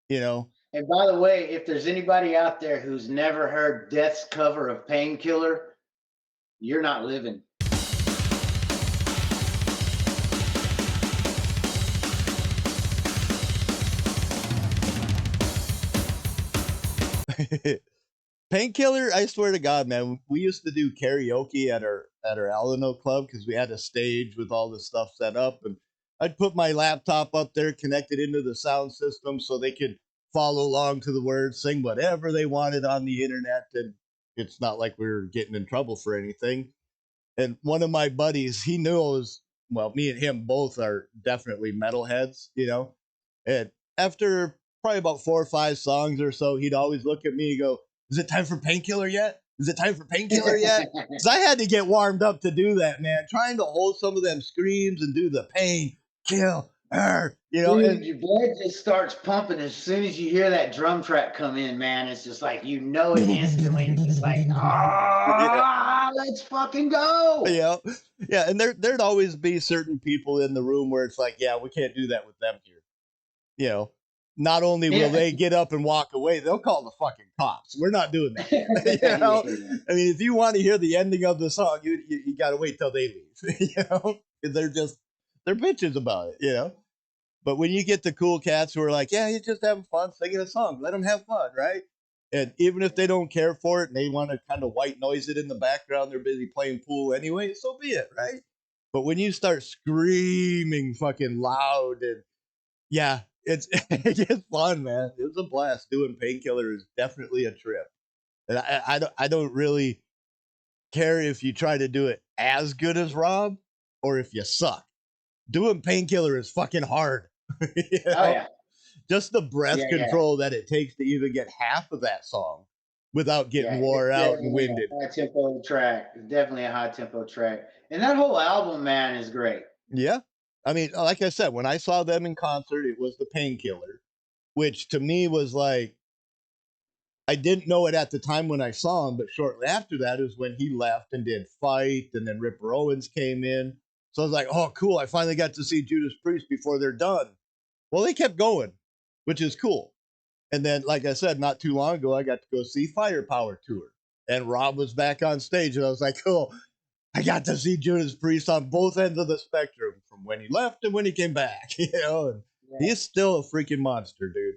Speaker 3: you know?
Speaker 4: And by the way, if there's anybody out there who's never heard Death's cover of Painkiller, you're not living.
Speaker 3: Painkiller, I swear to God, man, we used to do karaoke at our Alano club because we had a stage with all the stuff set up, and I'd put my laptop up there, connected into the sound system, so they could follow along to the words, sing whatever they wanted on the internet, and it's not like we were getting in trouble for anything. And one of my buddies, he knew I was, well, me and him both are definitely metalheads, you know. And after probably about 4 or 5 songs or so, he'd always look at me and go, "Is it time for Painkiller yet? Is it time for Painkiller yet?" Because I had to get warmed up to do that, man. Trying to hold some of them screams and do the pain, kill, you know.
Speaker 4: Dude,
Speaker 3: And
Speaker 4: your blood just starts pumping as soon as you hear that drum track come in, man. It's just like you know it instantly. It's just like,
Speaker 3: yeah,
Speaker 4: let's fucking go.
Speaker 3: yeah, yeah. And there'd always be certain people in the room where it's like, yeah, we can't do that with them here. You know, not only will
Speaker 4: Yeah.
Speaker 3: they get up and walk away, they'll call the fucking cops. We're not doing that. You know,
Speaker 4: Yeah.
Speaker 3: I mean, if you want to hear the ending of the song, you got to wait till they leave. You know, 'cause they're bitches about it. You know, but when you get the cool cats who are like, yeah, you're just having fun singing a song, let them have fun, right? And even if they don't care for it and they want to kind of white noise it in the background, they're busy playing pool anyway, so be it, right? But when you start screaming fucking loud and yeah, it's it gets fun, man. It was a blast. Doing Painkiller is definitely a trip, and I don't really care if you try to do it as good as Rob or if you suck. Doing Painkiller is fucking hard. You know?
Speaker 4: Oh yeah.
Speaker 3: Just the breath
Speaker 4: Yeah, yeah.
Speaker 3: control that it takes to even get half of that song without getting
Speaker 4: Yeah,
Speaker 3: wore
Speaker 4: it's
Speaker 3: out and
Speaker 4: definitely
Speaker 3: winded.
Speaker 4: a high tempo track. It's definitely a high tempo track. And that whole album, man, is great.
Speaker 3: Yeah, I mean, like I said, when I saw them in concert, it was the Painkiller, which to me was like I didn't know it at the time when I saw him, but shortly after that is when he left and did Fight, and then Ripper Owens came in. So I was like, oh, cool. I finally got to see Judas Priest before they're done. Well, they kept going, which is cool. And then, like I said, not too long ago, I got to go see Firepower Tour. And Rob was back on stage, and I was like, cool. I got to see Judas Priest on both ends of the spectrum from when he left and when he came back, you know, and
Speaker 4: Yeah.
Speaker 3: he's still a freaking monster, dude.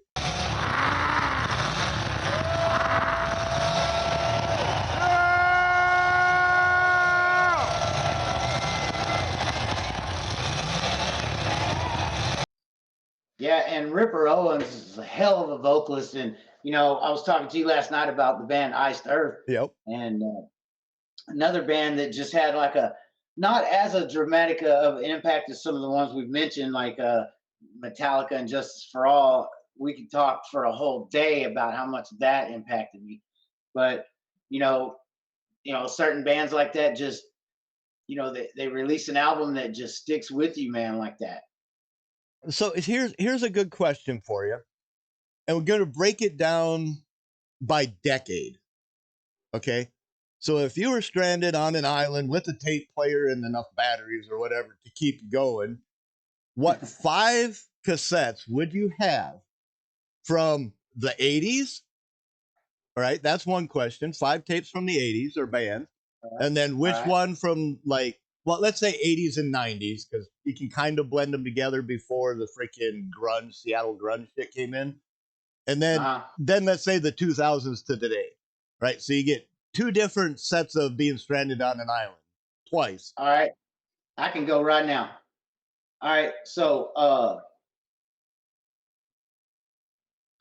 Speaker 4: Yeah, and Ripper Owens is a hell of a vocalist. And you know, I was talking to you last night about the band Iced Earth,
Speaker 3: Yep.
Speaker 4: and another band that just had like a not as a dramatic of impact as some of the ones we've mentioned, like Metallica and Justice for All. We could talk for a whole day about how much that impacted me. But you know, certain bands like that just, they release an album that just sticks with you, man, like that.
Speaker 3: So here's a good question for you, and we're going to break it down by decade. Okay, so if you were stranded on an island with a tape player and enough batteries or whatever to keep you going, what 5 cassettes would you have from the 80s? All right, that's one question. 5 tapes from the 80s or bands. And then which
Speaker 4: right.
Speaker 3: one from like, well, let's say 80s and 90s, because you can kind of blend them together before the freaking grunge, Seattle grunge shit came in. And then let's say the 2000s to today, right? So you get 2 different sets of being stranded on an island twice.
Speaker 4: All right, I can go right now. All right, so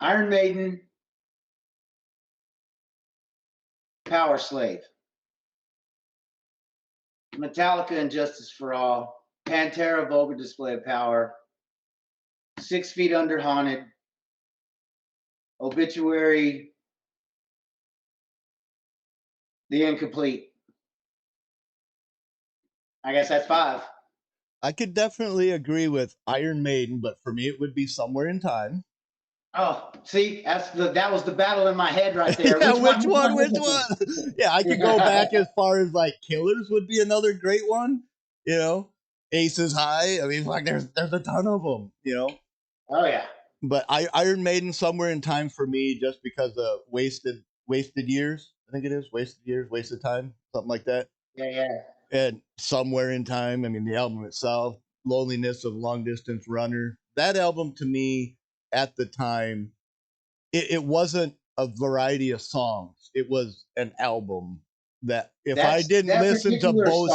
Speaker 4: Iron Maiden, Power Slave, Metallica and Justice for All, Pantera, Vulgar Display of Power, 6 Feet Under Haunted, Obituary, The Incomplete. I guess that's 5.
Speaker 3: I could definitely agree with Iron Maiden, but for me, it would be Somewhere in Time.
Speaker 4: Oh, see, that was the battle in my head right there.
Speaker 3: Yeah, which one? Yeah, I could go back as far as like Killers would be another great one. You know, Aces High. I mean, like there's a ton of them. You know.
Speaker 4: Oh yeah.
Speaker 3: But Iron Maiden, Somewhere in Time for me, just because of wasted years. I think it is wasted years, wasted time, something like that.
Speaker 4: Yeah, yeah.
Speaker 3: And Somewhere in Time. I mean, the album itself, Loneliness of Long Distance Runner. That album to me at the time, it wasn't a variety of songs. It was an album that if I didn't listen to both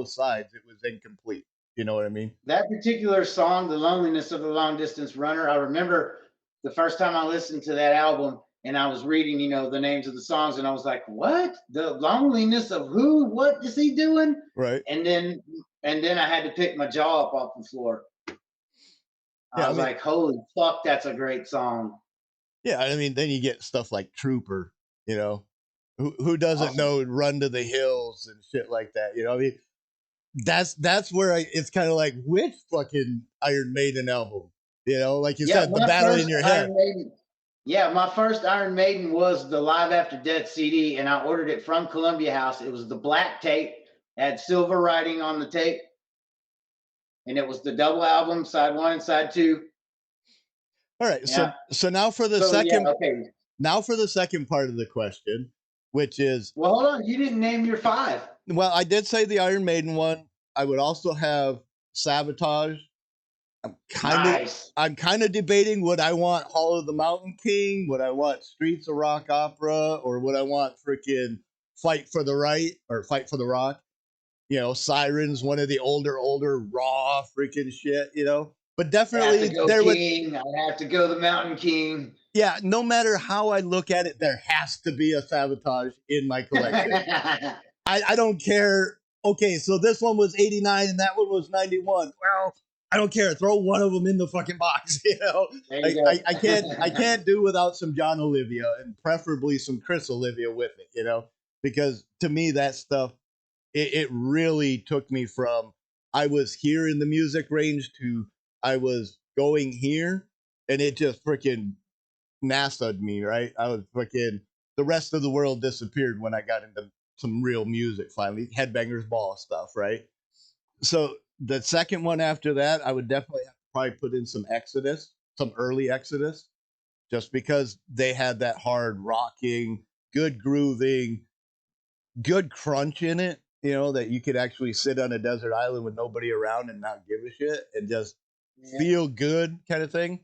Speaker 3: sides, it was incomplete. You know what I mean?
Speaker 4: That particular song, The Loneliness of the Long Distance Runner, I remember the first time I listened to that album, and I was reading, the names of the songs, and I was like, "What? The loneliness of who? What is he doing?"
Speaker 3: Right.
Speaker 4: And then I had to pick my jaw up off the floor.
Speaker 3: Yeah,
Speaker 4: I was like, "Holy fuck, that's a great song!"
Speaker 3: yeah, I mean, then you get stuff like Trooper, who doesn't
Speaker 4: Awesome.
Speaker 3: know Run to the Hills and shit like that, I mean, that's where it's kind of like, which fucking Iron Maiden album, like you said, the
Speaker 4: my
Speaker 3: battle in
Speaker 4: first
Speaker 3: your head.
Speaker 4: Iron Maiden. Yeah, my first Iron Maiden was the Live After Death CD, and I ordered it from Columbia House. It was the black tape, had silver writing on the tape, and it was the double album, side 1 and side 2.
Speaker 3: All right,
Speaker 4: Yeah.
Speaker 3: so now for the
Speaker 4: So
Speaker 3: second,
Speaker 4: yeah, okay.
Speaker 3: now for the second part of the question, which is,
Speaker 4: Well, hold on, you didn't name your 5.
Speaker 3: well, I did say the Iron Maiden one. I would also have Sabotage.
Speaker 4: Nice.
Speaker 3: I'm kind of debating, would I want Hall of the Mountain King, would I want Streets of Rock Opera, or would I want freaking Fight for the Right or Fight for the Rock? Sirens, one of the older raw freaking shit, But
Speaker 4: I have
Speaker 3: definitely
Speaker 4: to go
Speaker 3: there would,
Speaker 4: King. I have to go the Mountain King.
Speaker 3: yeah, no matter how I look at it, there has to be a Sabotage in my collection. I don't care. Okay, so this one was 89 and that one was 91. Well, I don't care. Throw one of them in the fucking box.
Speaker 4: There you go.
Speaker 3: I can't do without some John Olivia and preferably some Chris Olivia with it. Because to me that stuff, it really took me from I was here in the music range to I was going here, and it just freaking NASA'd me, right? I was freaking, the rest of the world disappeared when I got into some real music finally, Headbangers Ball stuff, right? So the second one after that, I would definitely have to probably put in some Exodus, some early Exodus, just because they had that hard rocking, good grooving, good crunch in it, that you could actually sit on a desert island with nobody around and not give a shit and just feel good kind of thing.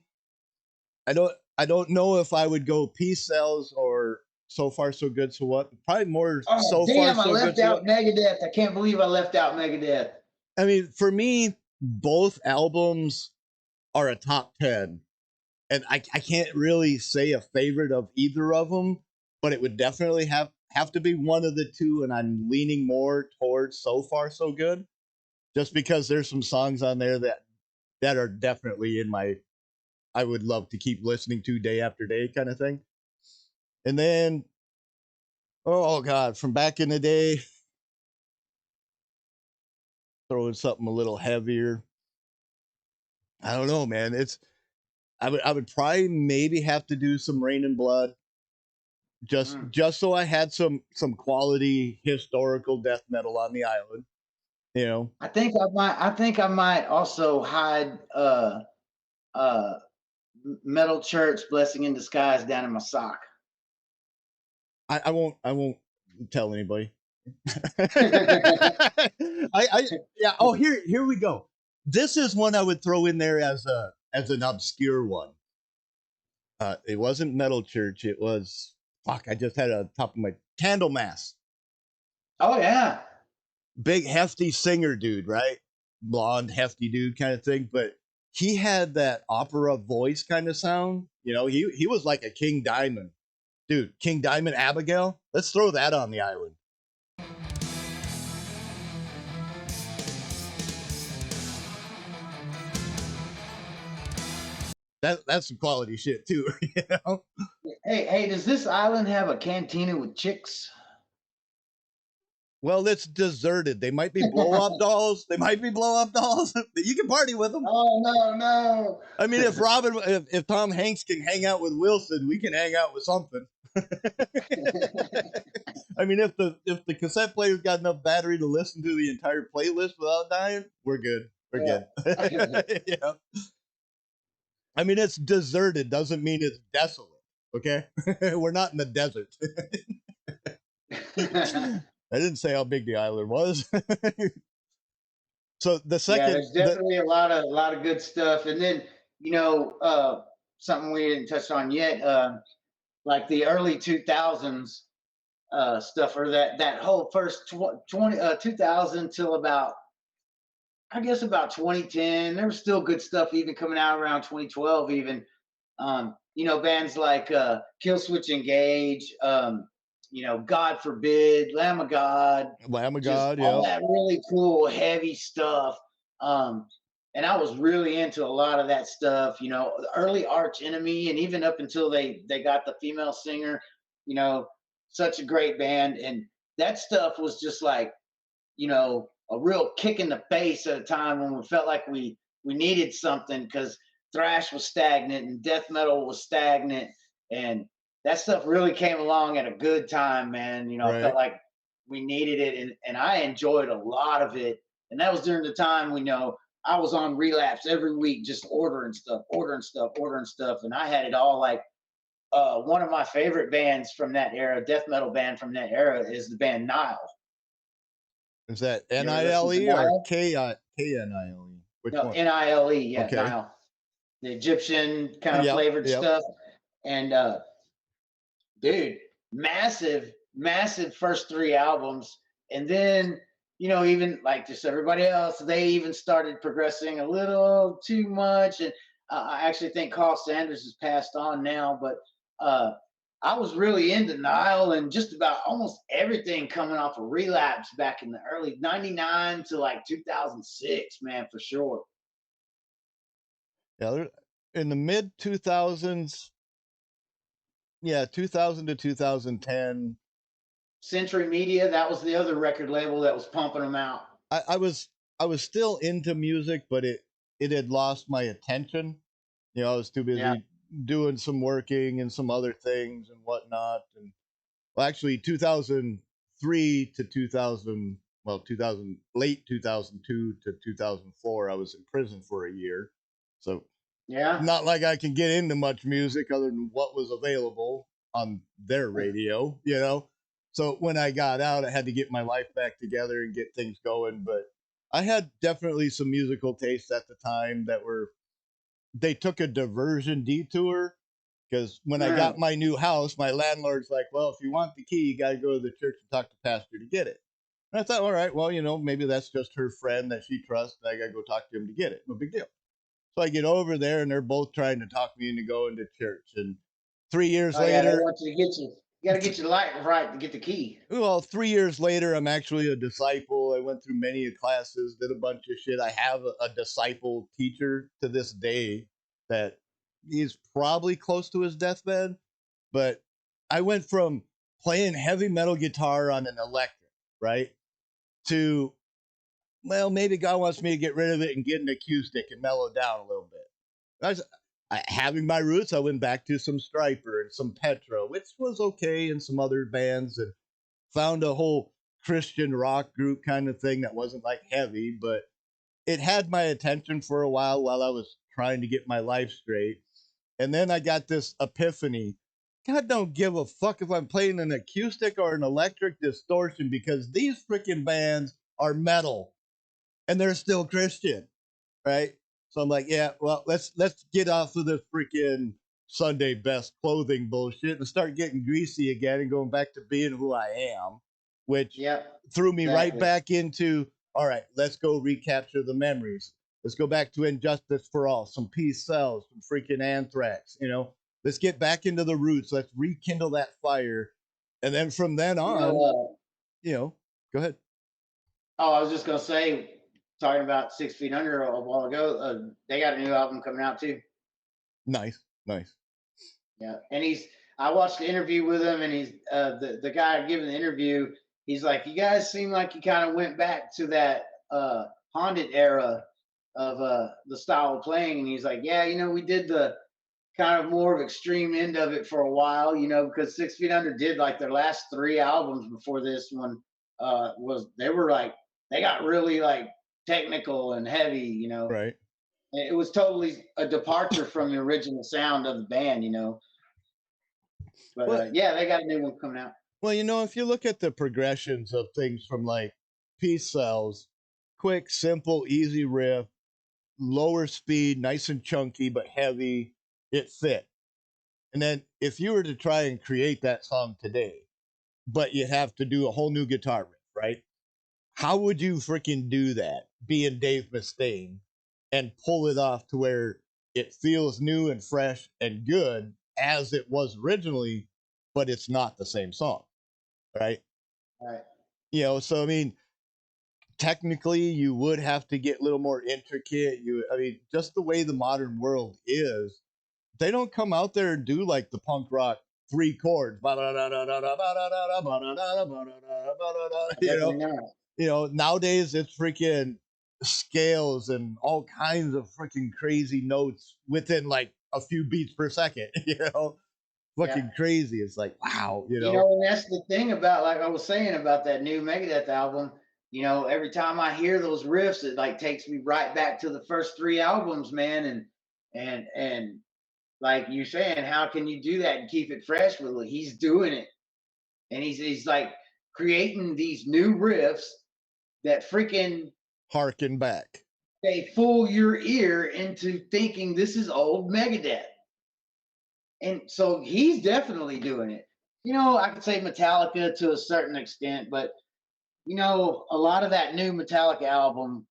Speaker 3: I don't know if I would go Peace Cells or So Far So Good So What. Probably more So
Speaker 4: Damn,
Speaker 3: Far
Speaker 4: I
Speaker 3: So Good
Speaker 4: left
Speaker 3: So
Speaker 4: out
Speaker 3: What.
Speaker 4: Megadeth. I can't believe I left out Megadeth.
Speaker 3: I mean, for me, both albums are a top 10. And I can't really say a favorite of either of them, but it would definitely have to be one of the two. And I'm leaning more towards So Far So Good, just because there's some songs on there that are definitely in my, I would love to keep listening to day after day kind of thing. And then, oh God, from back in the day, throwing something a little heavier. I don't know, man. I would probably maybe have to do some Rain and Blood, just so I had some quality historical death metal on the island.
Speaker 4: I think I might also hide Metal Church Blessing in Disguise down in my sock.
Speaker 3: I won't tell anybody. I yeah. Oh, here we go. This is one I would throw in there as an obscure one. It wasn't Metal Church. It was, fuck. I just had it on top of my Candlemass.
Speaker 4: Oh yeah.
Speaker 3: Big hefty singer dude, right? Blonde hefty dude kind of thing, but he had that opera voice kind of sound. He was like a King Diamond. Dude, King Diamond Abigail. Let's throw that on the island. That's some quality shit too.
Speaker 4: Hey, does this island have a cantina with chicks?
Speaker 3: Well, it's deserted. They might be blow up dolls. You can party with them.
Speaker 4: Oh no.
Speaker 3: I mean, if Tom Hanks can hang out with Wilson, we can hang out with something. I mean, if the cassette player's got enough battery to listen to the entire playlist without dying, we're good. We're good. Yeah. I mean, it's deserted doesn't mean it's desolate. Okay, we're not in the desert. I didn't say how big the island was. So the second,
Speaker 4: there's definitely a lot of good stuff, and then something we didn't touch on yet, like the early 2000s stuff, or that whole first 2000 till about, I guess, about 2010. There was still good stuff even coming out around 2012 even. you know, bands like Killswitch Engage, you know, God Forbid, Lamb of God,
Speaker 3: Lamb of
Speaker 4: just
Speaker 3: God,
Speaker 4: all
Speaker 3: yeah.
Speaker 4: that really cool, heavy stuff. And I was really into a lot of that stuff, you know, the early Arch Enemy, and even up until they got the female singer, you know, such a great band. And that stuff was just like, you know, a real kick in the face at a time when we felt like we needed something because thrash was stagnant and death metal was stagnant, and that stuff really came along at a good time, man. You know, I felt
Speaker 3: Right.
Speaker 4: like we needed it, and I enjoyed a lot of it. And that was during the time we know I was on Relapse every week, just ordering stuff, ordering stuff, ordering stuff, and I had it all like. One of my favorite bands from that era, death metal band from that era, is the band Nile.
Speaker 3: Is that
Speaker 4: You ever listen to
Speaker 3: Nile or
Speaker 4: Nile?
Speaker 3: Knile? Which
Speaker 4: No,
Speaker 3: one?
Speaker 4: Nile, yeah,
Speaker 3: Okay.
Speaker 4: Nile. The Egyptian kind of
Speaker 3: Yep.
Speaker 4: flavored
Speaker 3: Yep.
Speaker 4: stuff. And dude, massive first three albums. And then, you know, even like just everybody else, they even started progressing a little too much. And I actually think Carl Sanders has passed on now, but uh, I was really into Nile and just about almost everything coming off of Relapse back in the early 99 to like 2006, man, for sure.
Speaker 3: Yeah. In the mid 2000s, yeah, 2000 to 2010,
Speaker 4: Century Media, that was the other record label that was pumping them out.
Speaker 3: I was still into music, but it had lost my attention. You know, I was too
Speaker 4: Yeah.
Speaker 3: busy doing some working and some other things and whatnot. And well, actually, 2003 to 2000, well, 2000, late 2002 to 2004, I was in prison for a year. So
Speaker 4: Yeah.
Speaker 3: not like I can get into much music other than what was available on their radio, you know. So when I got out, I had to get my life back together and get things going. But I had definitely some musical tastes at the time that were, they took a diversion detour because when I got my new house, my landlord's like, well, if you want the key, you got to go to the church and talk to the pastor to get it. And I thought, all right, well, you know, maybe that's just her friend that she trusts. And I got to go talk to him to get it. No big deal. So I get over there and they're both trying to talk me into going to church. And 3 years
Speaker 4: Oh yeah, they
Speaker 3: later,
Speaker 4: want you to get you. You got to get your light right to get the key.
Speaker 3: well, 3 years later, I'm actually a disciple. I went through many classes, did a bunch of shit. I have a disciple teacher to this day that he's probably close to his deathbed. But I went from playing heavy metal guitar on an electric, right, to, well, maybe God wants me to get rid of it and get an acoustic and mellow down a little bit. Having my roots, I went back to some Striper and some Petra, which was okay, and some other bands, and found a whole Christian rock group kind of thing that wasn't like heavy, but it had my attention for a while I was trying to get my life straight. And then I got this epiphany. God don't give a fuck if I'm playing an acoustic or an electric distortion because these freaking bands are metal and they're still Christian, right? So I'm like, yeah, well, let's get off of this freaking Sunday best clothing bullshit and start getting greasy again and going back to being who I am, which
Speaker 4: Yep.
Speaker 3: threw me right
Speaker 4: Exactly.
Speaker 3: back into, all right, let's go recapture the memories. Let's go back to Injustice for All, some Peace Cells, some freaking Anthrax, you know. Let's get back into the roots. Let's rekindle that fire. And then from then
Speaker 4: You
Speaker 3: on,
Speaker 4: know,
Speaker 3: you know, go ahead.
Speaker 4: oh, I was just gonna say, talking about 6 Feet Under a while ago, they got a new album coming out too.
Speaker 3: Nice, nice.
Speaker 4: Yeah, and I watched the interview with him, and he's the guy giving the interview. He's like, you guys seem like you kind of went back to that haunted era of the style of playing, and he's like, yeah, you know, we did the kind of more of extreme end of it for a while, you know, because 6 Feet Under did like their last three albums before this one was they were like they got really like technical and heavy, you know.
Speaker 3: Right.
Speaker 4: It was totally a departure from the original sound of the band, you know. But
Speaker 3: Well,
Speaker 4: yeah, they got a new one coming out.
Speaker 3: well, you know, if you look at the progressions of things from like Peace Cells, quick, simple, easy riff, lower speed, nice and chunky, but heavy, it fit. And then if you were to try and create that song today, but you have to do a whole new guitar riff, right? How would you freaking do that, being Dave Mustaine, and pull it off to where it feels new and fresh and good, as it was originally, but it's not the same song, right?
Speaker 4: Right.
Speaker 3: You know, so I mean, technically, you would have to get a little more intricate. I mean, just the way the modern world is, they don't come out there and do like the punk rock 3 chords. You know,
Speaker 4: Definitely not.
Speaker 3: you know, nowadays it's freaking scales and all kinds of freaking crazy notes within like a few beats per second, you know,
Speaker 4: Yeah.
Speaker 3: fucking crazy. It's like, wow, you
Speaker 4: You
Speaker 3: know.
Speaker 4: know, and that's the thing about, like I was saying about that new Megadeth album. You know, every time I hear those riffs, it like takes me right back to the first 3 albums, man. And like you saying, how can you do that and keep it fresh? Well, he's doing it, and he's like creating these new riffs that freaking
Speaker 3: Harken back.
Speaker 4: they fool your ear into thinking this is old Megadeth. And so he's definitely doing it. You know, I could say Metallica to a certain extent, but you know, a lot of that new Metallica album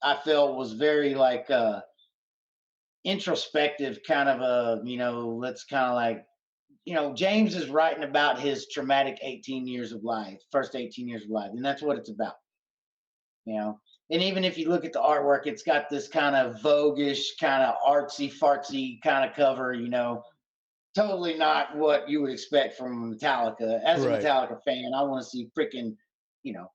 Speaker 4: I felt was very like introspective, kind of a, you know, let's kind of like, you know, James is writing about his traumatic 18 years of life, first 18 years of life, and that's what it's about, you know. And even if you look at the artwork, it's got this kind of voguish, kind of artsy fartsy kind of cover, you know, totally not what you would expect from Metallica. As a
Speaker 3: Right.
Speaker 4: Metallica fan, I want to see freaking, you know.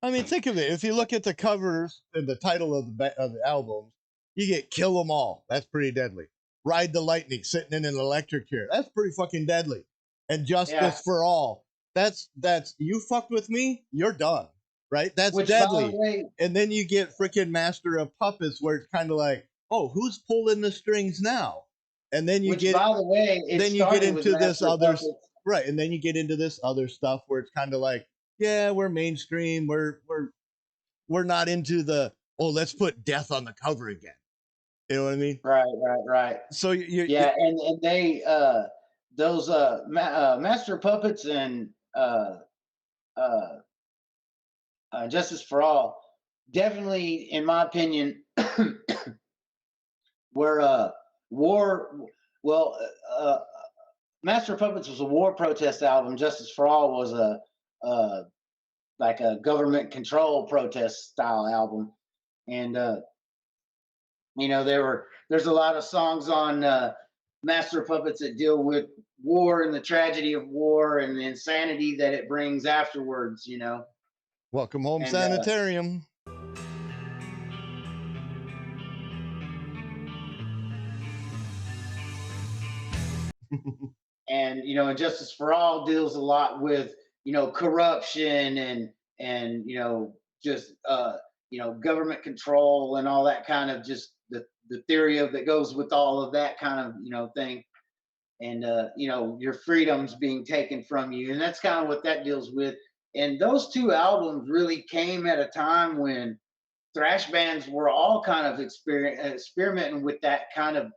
Speaker 3: I mean, think of it. If you look at the covers and the title of the albums, you get "Kill 'Em All." That's pretty deadly. "Ride the Lightning," sitting in an electric chair. That's pretty fucking deadly. And "Justice
Speaker 4: Yeah.
Speaker 3: for All." That's you fucked with me, you're done. Right? That's
Speaker 4: Which, by the
Speaker 3: deadly.
Speaker 4: way,
Speaker 3: And then you get freaking "Master of Puppets," where it's kind of like, oh, who's pulling the strings now? And then you
Speaker 4: which,
Speaker 3: get
Speaker 4: by the way, it
Speaker 3: then you get
Speaker 4: started with
Speaker 3: into this
Speaker 4: Master of
Speaker 3: other
Speaker 4: Puppets.
Speaker 3: right, and then you get into this other stuff where it's kind of like, yeah, we're mainstream, we're not into the, oh, let's put death on the cover again. You know what I mean?
Speaker 4: Right.
Speaker 3: So
Speaker 4: Yeah, and they those Master of Puppets and uh, Justice for All definitely, in my opinion, were war. Well, Master of Puppets was a war protest album. Justice for All was a like a government control protest style album, and you know, there's a lot of songs on Master of Puppets that deal with war and the tragedy of war and the insanity that it brings afterwards, you know.
Speaker 3: welcome home
Speaker 4: And
Speaker 3: sanitarium.
Speaker 4: and you know, and Justice for All deals a lot with, you know, corruption and you know, just you know, government control and all that kind of, just the theory of that goes with all of that kind of, you know, thing. And you know, your freedoms being taken from you, and that's kind of what that deals with. And those 2 albums really came at a time when thrash bands were all kind of experimenting with that kind of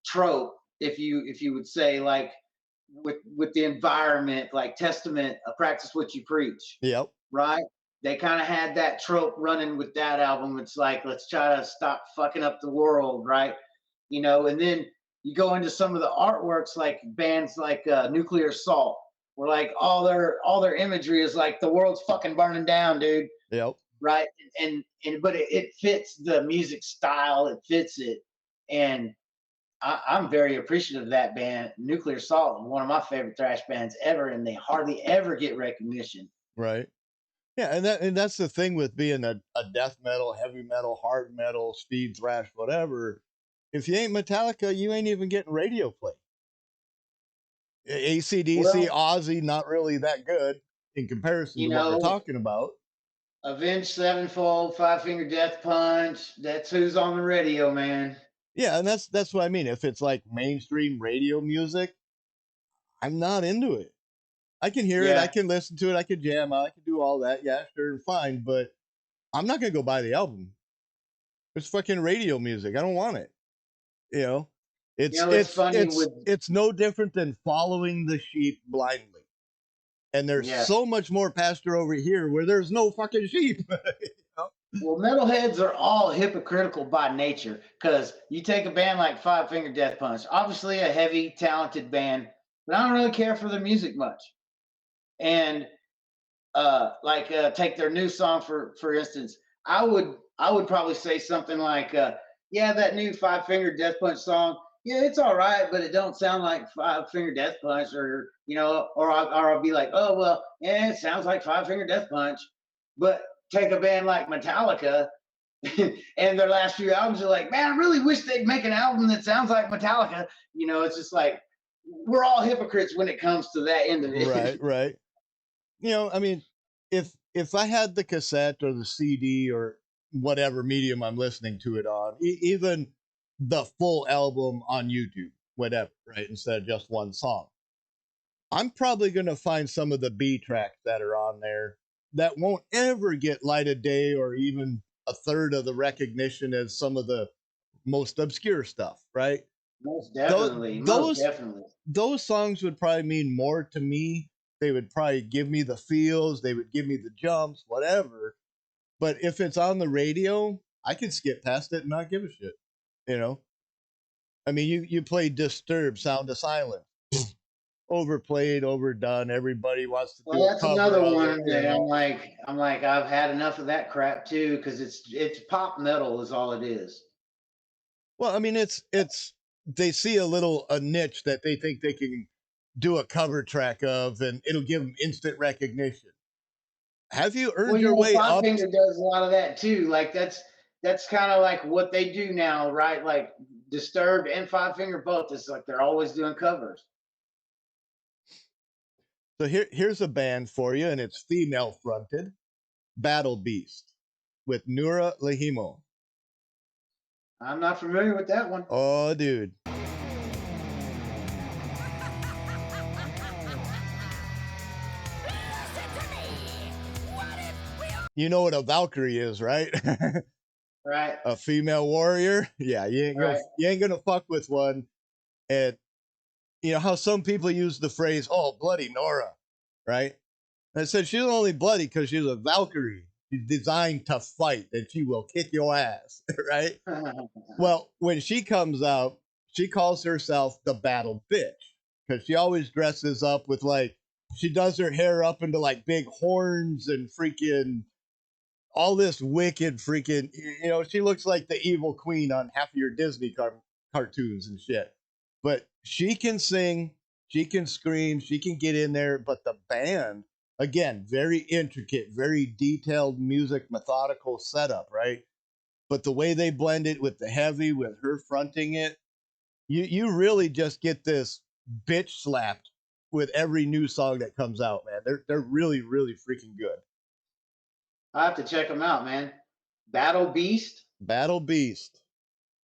Speaker 4: trope, if you would say, like with the environment, like Testament, practice what you preach.
Speaker 3: Yep.
Speaker 4: Right? They kind of had that trope running with that album. It's like, let's try to stop fucking up the world, right? You know, and then you go into some of the artworks, like bands like Nuclear Assault, where like all their imagery is like the world's fucking burning down, dude.
Speaker 3: Yep.
Speaker 4: Right? And but it fits the music style, it fits it, and I'm very appreciative of that band. Nuclear Assault, one of my favorite thrash bands ever, and they hardly ever get recognition.
Speaker 3: Right. Yeah, and that's the thing with being a death metal, heavy metal, hard metal, speed thrash, whatever. If you ain't Metallica, you ain't even getting radio play. AC/DC,
Speaker 4: Well,
Speaker 3: Ozzy, not really that good in comparison
Speaker 4: you
Speaker 3: to what we're
Speaker 4: know,
Speaker 3: talking about.
Speaker 4: Avenged Sevenfold, Five Finger Death Punch. That's who's on the radio, man.
Speaker 3: Yeah, and that's what I mean. If it's like mainstream radio music, I'm not into it. I can hear it, I
Speaker 4: Yeah,
Speaker 3: can listen to it, I can jam out, I can do all that. Yeah, sure, fine, but I'm not gonna go buy the album. It's fucking radio music. I don't want it. You know,
Speaker 4: you know, it's funny with,
Speaker 3: it's no different than following the sheep blindly. And there's
Speaker 4: yeah,
Speaker 3: so much more pasture over here where there's no fucking sheep. You know?
Speaker 4: Well, metalheads are all hypocritical by nature because you take a band like Five Finger Death Punch, obviously a heavy, talented band, but I don't really care for their music much. And take their new song for instance, I would probably say something like, yeah, that new Five Finger Death Punch song, yeah, it's all right, but it don't sound like Five Finger Death Punch, or I'll be like, oh well, yeah, it sounds like Five Finger Death Punch. But take a band like Metallica, and their last few albums are like, man, I really wish they'd make an album that sounds like Metallica. It's just like we're all hypocrites when it comes to that end of it.
Speaker 3: Right. I mean, if I had the cassette or the CD or whatever medium I'm listening to it on, even the full album on YouTube, whatever, right, instead of just one song, I'm probably going to find some of the B tracks that are on there that won't ever get light of day or even a third of the recognition as some of the most obscure stuff, right?
Speaker 4: Most
Speaker 3: Those,
Speaker 4: definitely. Most
Speaker 3: those
Speaker 4: definitely.
Speaker 3: those songs would probably mean more to me. They would probably give me the feels, they would give me the jumps, whatever. But if it's on the radio, I can skip past it and not give a shit. You know? I mean, you play Disturbed, Sound of Silence. Overplayed, overdone. Everybody wants to do
Speaker 4: Well,
Speaker 3: a
Speaker 4: that's
Speaker 3: cover
Speaker 4: another
Speaker 3: of it,
Speaker 4: one that I'm like, I've had enough of that crap too, because it's pop metal is all it is.
Speaker 3: Well, I mean, it's they see a niche that they think they can do a cover track of, and it'll give them instant recognition. Have you
Speaker 4: Well,
Speaker 3: earned your way
Speaker 4: Five
Speaker 3: up?
Speaker 4: Finger does a lot of that too. Like that's kind of like what they do now, right? Like Disturbed and Five Finger both. It's like they're always doing covers.
Speaker 3: So here's a band for you, and it's female fronted, Battle Beast with Nura Lahimo.
Speaker 4: I'm not familiar with that one.
Speaker 3: Oh, dude. You know what a Valkyrie is, right?
Speaker 4: Right.
Speaker 3: A female warrior. Yeah, you ain't gonna fuck with one. And you know how some people use the phrase, "Oh, bloody Nora," right? And I said she's only bloody because she's a Valkyrie. She's designed to fight, and she will kick your ass, right? Well, when she comes out, she calls herself the Battle Bitch because she always dresses up with she does her hair up into like big horns and freaking all this wicked freaking, she looks like the evil queen on half of your Disney cartoons and shit. But she can sing, she can scream, she can get in there. But the band, again, very intricate, very detailed music, methodical setup, right? But the way they blend it with the heavy, with her fronting it, you really just get this bitch slapped with every new song that comes out, man. They're really, really freaking good.
Speaker 4: I have to check them out, man. Battle Beast.
Speaker 3: Battle Beast.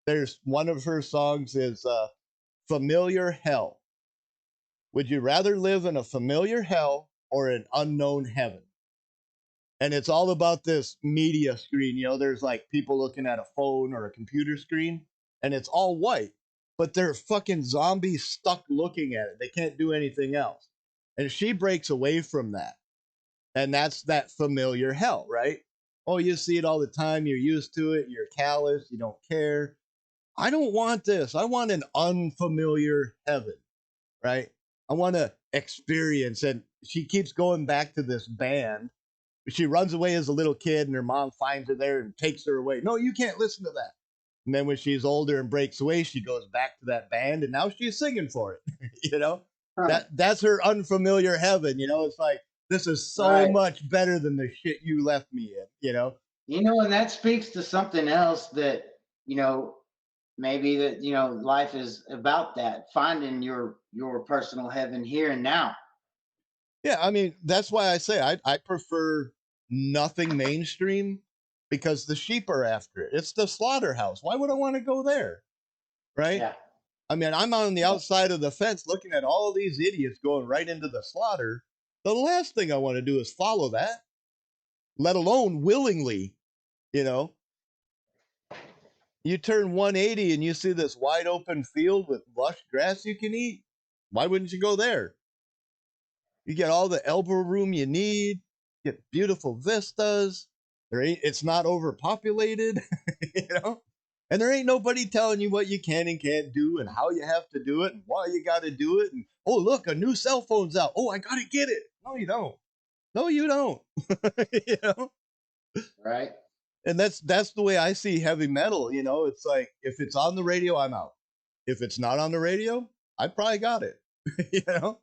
Speaker 3: There's one of her songs is Familiar Hell. Would you rather live in a familiar hell or an unknown heaven? And it's all about this media screen. There's like people looking at a phone or a computer screen, and it's all white, but they're fucking zombies stuck looking at it. They can't do anything else. And she breaks away from that. And that's that familiar hell, right? Oh, you see it all the time. You're used to it. You're callous. You don't care. I don't want this. I want an unfamiliar heaven, right? I want to experience. And she keeps going back to this band. She runs away as a little kid, and her mom finds her there and takes her away. No, you can't listen to that. And then when she's older and breaks away, she goes back to that band, and now she's singing for it. That's her unfamiliar heaven. It's like, this is so much better than the shit you left me in.
Speaker 4: And that speaks to something else that maybe that life is about, that finding your personal heaven here and now.
Speaker 3: Yeah, I mean, that's why I say I prefer nothing mainstream, because the sheep are after it. It's the slaughterhouse. Why would I want to go there? Right?
Speaker 4: Yeah.
Speaker 3: I mean, I'm on the outside of the fence looking at all these idiots going right into the slaughter. The last thing I want to do is follow that, let alone willingly. You turn 180 and you see this wide open field with lush grass you can eat. Why wouldn't you go there? You get all the elbow room you need, get beautiful vistas. It's not overpopulated, you know? And there ain't nobody telling you what you can and can't do and how you have to do it and why you got to do it. And, oh, look, a new cell phone's out. Oh, I got to get it. No, you don't. No, you don't. You know?
Speaker 4: Right.
Speaker 3: And that's the way I see heavy metal. You know, it's like if it's on the radio, I'm out. If it's not on the radio, I probably got it. You know?